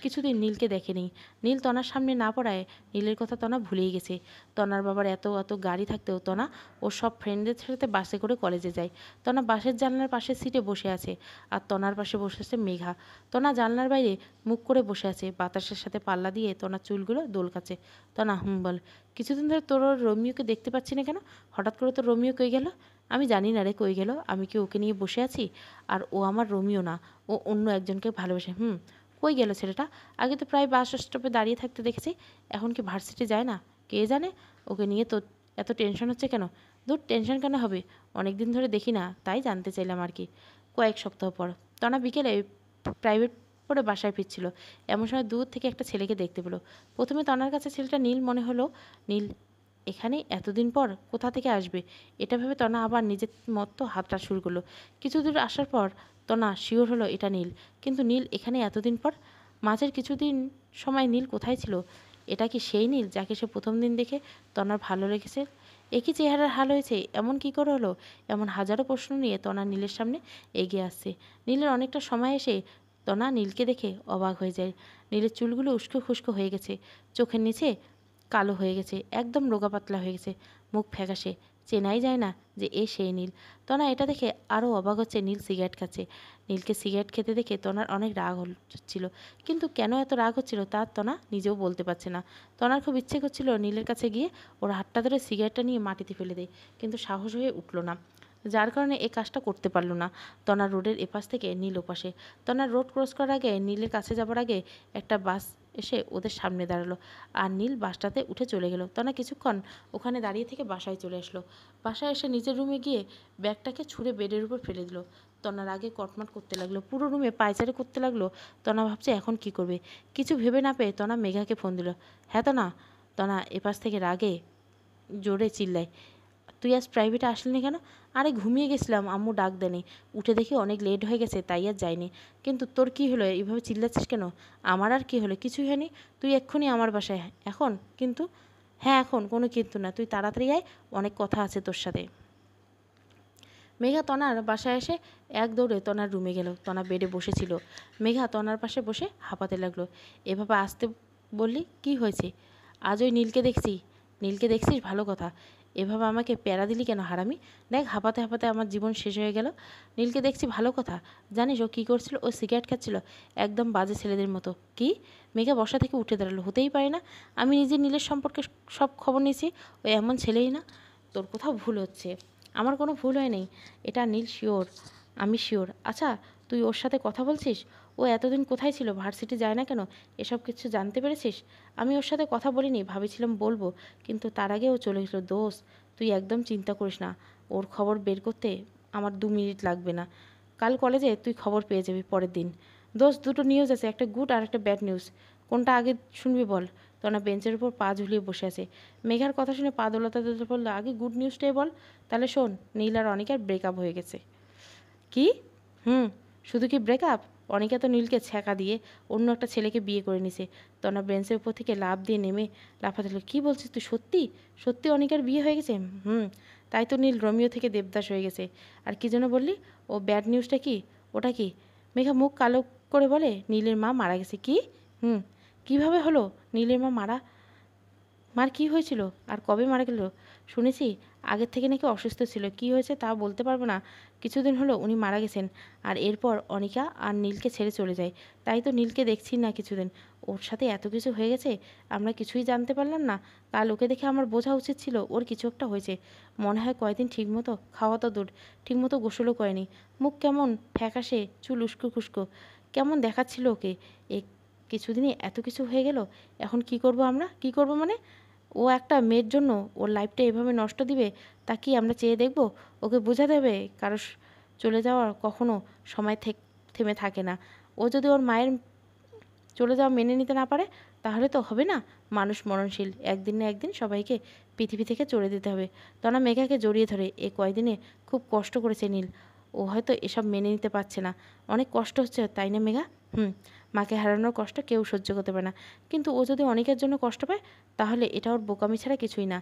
কিছুদিন নীলকে দেখেনি। নীল তনার সামনে না পড়ায় নীলের কথা তনা ভুলেই গেছে। তনার বাবার এত এত গাড়ি থাকতেও তনা ওর সব ফ্রেন্ডদের সাথে বাসে করে কলেজে যায়। তনা বাসের জানলার পাশের সিটে বসে আছে, আর তনার পাশে বসে আছে মেঘা। তনা জানলার বাইরে মুখ করে বসে আছে, বাতাসের সাথে পাল্লা দিয়ে তনার চুলগুলো দোলকাচ্ছে। তনা বল, কিছুদিন ধরে তোর রোমিওকে দেখতে পাচ্ছি না কেন? হঠাৎ করে তো রোমিও কই গেল? আমি জানি না রে কই গেল, আমি কি ওকে নিয়ে বসে আছি? আর ও আমার রোমিও না, ও অন্য একজনকে ভালোবাসে। কই গেল ছেলেটা? আগে তো প্রায় বাস স্টপে দাঁড়িয়ে থাকতে দেখেছি, এখন কি ভার্সিটি যায় না? কে জানে। ওকে নিয়ে তো এত টেনশন হচ্ছে কেন? দূর, টেনশন কেন হবে? অনেক দিন ধরে দেখি না, তাই জানতে চাইলাম আর কি। কয়েক সপ্তাহ পর তনা বিকেলে প্রাইভেট পড়ে বাসায় ফিরছিল। এমন সময় দূর থেকে একটা ছেলেকে দেখতে পেলো। প্রথমে তনার কাছে ছেলেটা নীল মনে হলো। নীল এখানে এতদিন পর কোথা থেকে আসবে, এটা ভেবে তনা আবার নিজের মতো হাতটা শুরু করলো। কিছু দূর আসার পর তনা শিওর হলো এটা নীল। কিন্তু নীল এখানে এতদিন পর? মাঝের কিছুদিন সময় নীল কোথায় ছিল? এটা কি সেই নীল যাকে সে প্রথম দিন দেখে তনার ভালো লেগেছে? একই চেহারার হাল হয়েছে, এমন কি করে হলো? এমন হাজারো প্রশ্ন নিয়ে তনা নীলের সামনে এগিয়ে আসছে। নীলের অনেকটা সময় এসে তনা নীলকে দেখে অবাক হয়ে যায়। নীলের চুলগুলো উস্কো খুস্কো হয়ে গেছে, চোখের নিচে কালো হয়ে গেছে, একদম রোগা পাতলা হয়ে গেছে, মুখ ফ্যাকাশে, চেনাই যায় না যে এ সেই নীল। তনা এটা দেখে আরও অবাক হচ্ছে। নীল সিগারেট খাচ্ছে। নীলকে সিগারেট খেতে দেখে তনার অনেক রাগ হচ্ছিল, কিন্তু কেন এত রাগ হচ্ছিল তা তনা নিজেও বলতে পারছে না। তনার খুব ইচ্ছে করছিল নীলের কাছে গিয়ে ওর হাতটা ধরে সিগারেটটা নিয়ে মাটিতে ফেলে দেয়, কিন্তু সাহস হয়ে উঠল না, যার কারণে এই কাজটা করতে পারল না। তনার রোডের এপাশ থেকে নীল ওপাশে। তনার রোড ক্রস করার আগে, নীলের কাছে যাবার আগে একটা বাস এসে ওদের সামনে দাঁড়ালো, আর নীল বাসটাতে উঠে চলে গেল। তনা কিছুক্ষণ ওখানে দাঁড়িয়ে থেকে বাসায় চলে আসলো। বাসায় এসে নিজের রুমে গিয়ে ব্যাগটাকে ছুঁড়ে বেডের উপর ফেলে দিল। তনার আগে কটমাট করতে লাগলো, পুরো রুমে পায়চারি করতে লাগলো। তনা ভাবছে এখন কি করবে। কিছু ভেবে না পেয়ে তনা মেঘাকে ফোন দিল। হ্যাঁ তনা। তনা এপাশ থেকে রাগে জোরে চিল্লায়, তুই আজ প্রাইভেটে আসলি না কেন? আরে ঘুমিয়ে গেছিলাম, আম্মু ডাক দেনি, উঠে দেখি অনেক লেট হয়ে গেছে, তাই আর যাইনি। কিন্তু তোর কি হলো, এইভাবে চিল্লাচ্ছিস কেন? আমার আর কি হলো, কিছুই হয়নি। তুই এক্ষুনি আমার বাসায়। এখন? কিন্তু? হ্যাঁ এখন, কোনো কিন্তু না, তুই তাড়াতাড়ি আয়, অনেক কথা আছে তোর সাথে। মেঘা তনার বাসায় এসে এক দৌড়ে তনার রুমে গেল। তনা বেডে বসেছিল। মেঘা তনার পাশে বসে হাঁপাতে লাগলো। এভাবে আসতে বললি, কি হয়েছে? আজ ওই নীলকে দেখছি। নীলকে দেখছিস? ভালো কথা। এভাবে আমাকে প্যারা দিলি কেন হারামি? দেখ, হাঁপাতে হাঁপাতে আমার জীবন শেষ হয়ে গেল। নীলকে দেখছি, ভালো কথা। জানিস ও কী করছিল? ও সিগারেট খাচ্ছিল, একদম বাজে ছেলেদের মতো। কি? মেঘা বসা থেকে উঠে দাঁড়ালো। হতেই পারে না, আমি নিজে নীলের সম্পর্কে সব খবর নিয়েছি, ও এমন ছেলেই না। তোর কোথাও ভুল হচ্ছে। আমার কোনো ভুল হয় নেই, এটা নীল শিওর, আমি শিওর। আচ্ছা, তুই ওর সাথে কথা বলছিস? ও এতদিন কোথায় ছিল? ভার্সিটি যায় না কেন? এসব কিছু জানতে পেরেছিস? আমি ওর সাথে কথা বলিনি, ভাবেছিলাম বলবো, কিন্তু তার আগে ও চলে গেল। দোষ, তুই একদম চিন্তা করিস না, ওর খবর বের করতে আমার 2 মিনিট লাগবে না। কাল কলেজে তুই খবর পেয়ে যাবি পরের দিন। দোষ, দুটো নিউজ আছে, একটা গুড আর একটা ব্যাড নিউজ। কোনটা আগে শুনবি বল? তনা বেঞ্চের উপর পা ঝুলিয়ে বসে আছে। মেঘার কথা শুনে পা দোলাতে দোলাতে বললো, আগে গুড নিউজটাই বল। তাহলে শোন, নীল আর অনিকার ব্রেকআপ হয়ে গেছে। কি? শুধু কি ব্রেকআপ? অনিকা তো নীলকে ছ্যাঁকা দিয়ে অন্য একটা ছেলেকে বিয়ে করে নিছে। তনা বেঞ্চের উপর থেকে লাফ দিয়ে নেমে লাফাতে লাগলো। কী বলছিস তুই? সত্যি? সত্যি অনিকার বিয়ে হয়ে গেছে? তাই তো নীল রোমিও থেকে দেবদাস হয়ে গেছে। আর কী জন্য বললি? ও ব্যাড নিউজটা কি? ওটা কি? মেঘা মুখ কালো করে বলে, নীলের মা মারা গেছে। কি? কীভাবে হলো? নীলের মার কি হয়েছিল আর কবে মারা গেল? শুনেছি আগের থেকে নাকি অসুস্থ ছিল, কি হয়েছে তা বলতে পারবো না, কিছুদিন হলো উনি মারা গেছেন। আর এরপর অনিকা আর নীলকে ছেড়ে চলে যায়। তাই তো নীলকে দেখছি না কিছুদিন। ওর সাথে এত কিছু হয়ে গেছে, আমরা কিছুই জানতে পারলাম না। কাল ওকে দেখে আমার বোঝা উচিত ছিল ওর কিছু একটা হয়েছে। মনে হয় কয়দিন ঠিকমতো খাওয়া তো দূর, ঠিকমতো গোসলও করেনি। মুখ কেমন ফ্যাকাশে, চুল উস্কো খুস্কো, কেমন দেখাচ্ছিল ওকে। এ কিছুদিনই এত কিছু হয়ে গেল। এখন কি করব আমরা? কি করব মানে? ও একটা মেয়ের জন্য ওর লাইফটা এভাবে নষ্ট দিবে, তা কি আমরা চেয়ে দেখব? ওকে বোঝাতে হবে কারো চলে যাওয়ার কখনো সময় থেমে থাকে না। ও যদি ওর মায়ের চলে যাওয়া মেনে নিতে না পারে, তাহলে তো হবে না। মানুষ মরণশীল, একদিন না একদিন সবাইকে পৃথিবী থেকে চলে যেতে হবে। তনা মেঘাকে জড়িয়ে ধরে, এ কয়দিনে খুব কষ্ট করেছে নীল। ও ও হয়তো এসব মেনে নিতে পারছে না। অনেক কষ্ট হচ্ছে, তাই না মেঘা? মাকে হারানোর কষ্ট কেউ সহ্য করতে পারে না, কিন্তু ও যদি অনেকের জন্য কষ্ট পায় তাহলে এটা ওর বোকামি ছাড়া কিছুই না।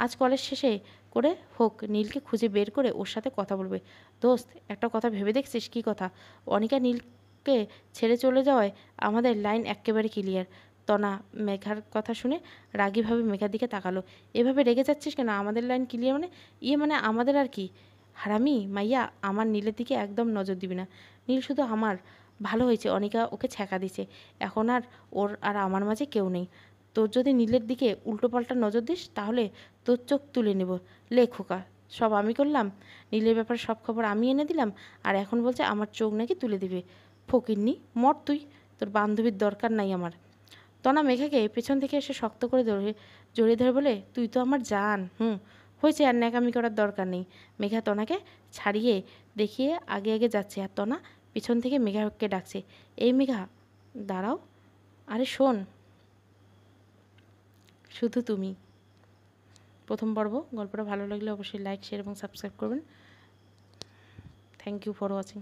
আজ কলেজ শেষে করে হোক নীলকে খুঁজে বের করে ওর সাথে কথা বলবে। দোস্ত, একটা কথা ভেবে দেখছিস? কী কথা? অনিকা নীলকে ছেড়ে চলে যাওয়ায় আমাদের লাইন একেবারে ক্লিয়ার। তনা মেঘার কথা শুনে রাগীভাবে মেঘার দিকে তাকালো। এভাবে রেগে যাচ্ছিস কেন? আমাদের লাইন ক্লিয়ার মানে? মানে আমাদের আর কি? হারামি মাইয়া, আমার নীলের দিকে একদম নজর দিবি না। নীল শুধু আমার। ভালো হয়েছে অনিকা ওকে ছ্যাঁকা দিছে, এখন আর ওর আর আমার মাঝে কেউ নেই। তোর যদি নীলের দিকে উল্টোপাল্টা নজর দিস তাহলে তোর চোখ তুলে নেব। লে খোকা, সব আমি করলাম? নীলের ব্যাপারে সব খবর আমি এনে দিলাম, আর এখন বলছে আমার চোখ নাকি তুলে দিবে। ফকিন্নি, মর তুই। তোর বান্ধবীর দরকার নাই আমার। তনা মেঘাকে পেছন থেকে এসে শক্ত করে জড়িয়ে ধরে বলে, তুই তো আমার জান। হয়েছে, আর ন্যাকামি করার দরকার নেই। মেঘা তনাকে ছাড়িয়ে দেখিয়ে আগে আগে যাচ্ছে, আর তনা পিছন থেকে মেঘাকে ডাকছে, এই মেঘা দাঁড়াও। আরে শোন, শুধু তুমি। প্রথম পর্ব। গল্পটা ভালো লাগলে অবশ্যই লাইক, শেয়ার এবং সাবস্ক্রাইব করবেন। Thank you for watching.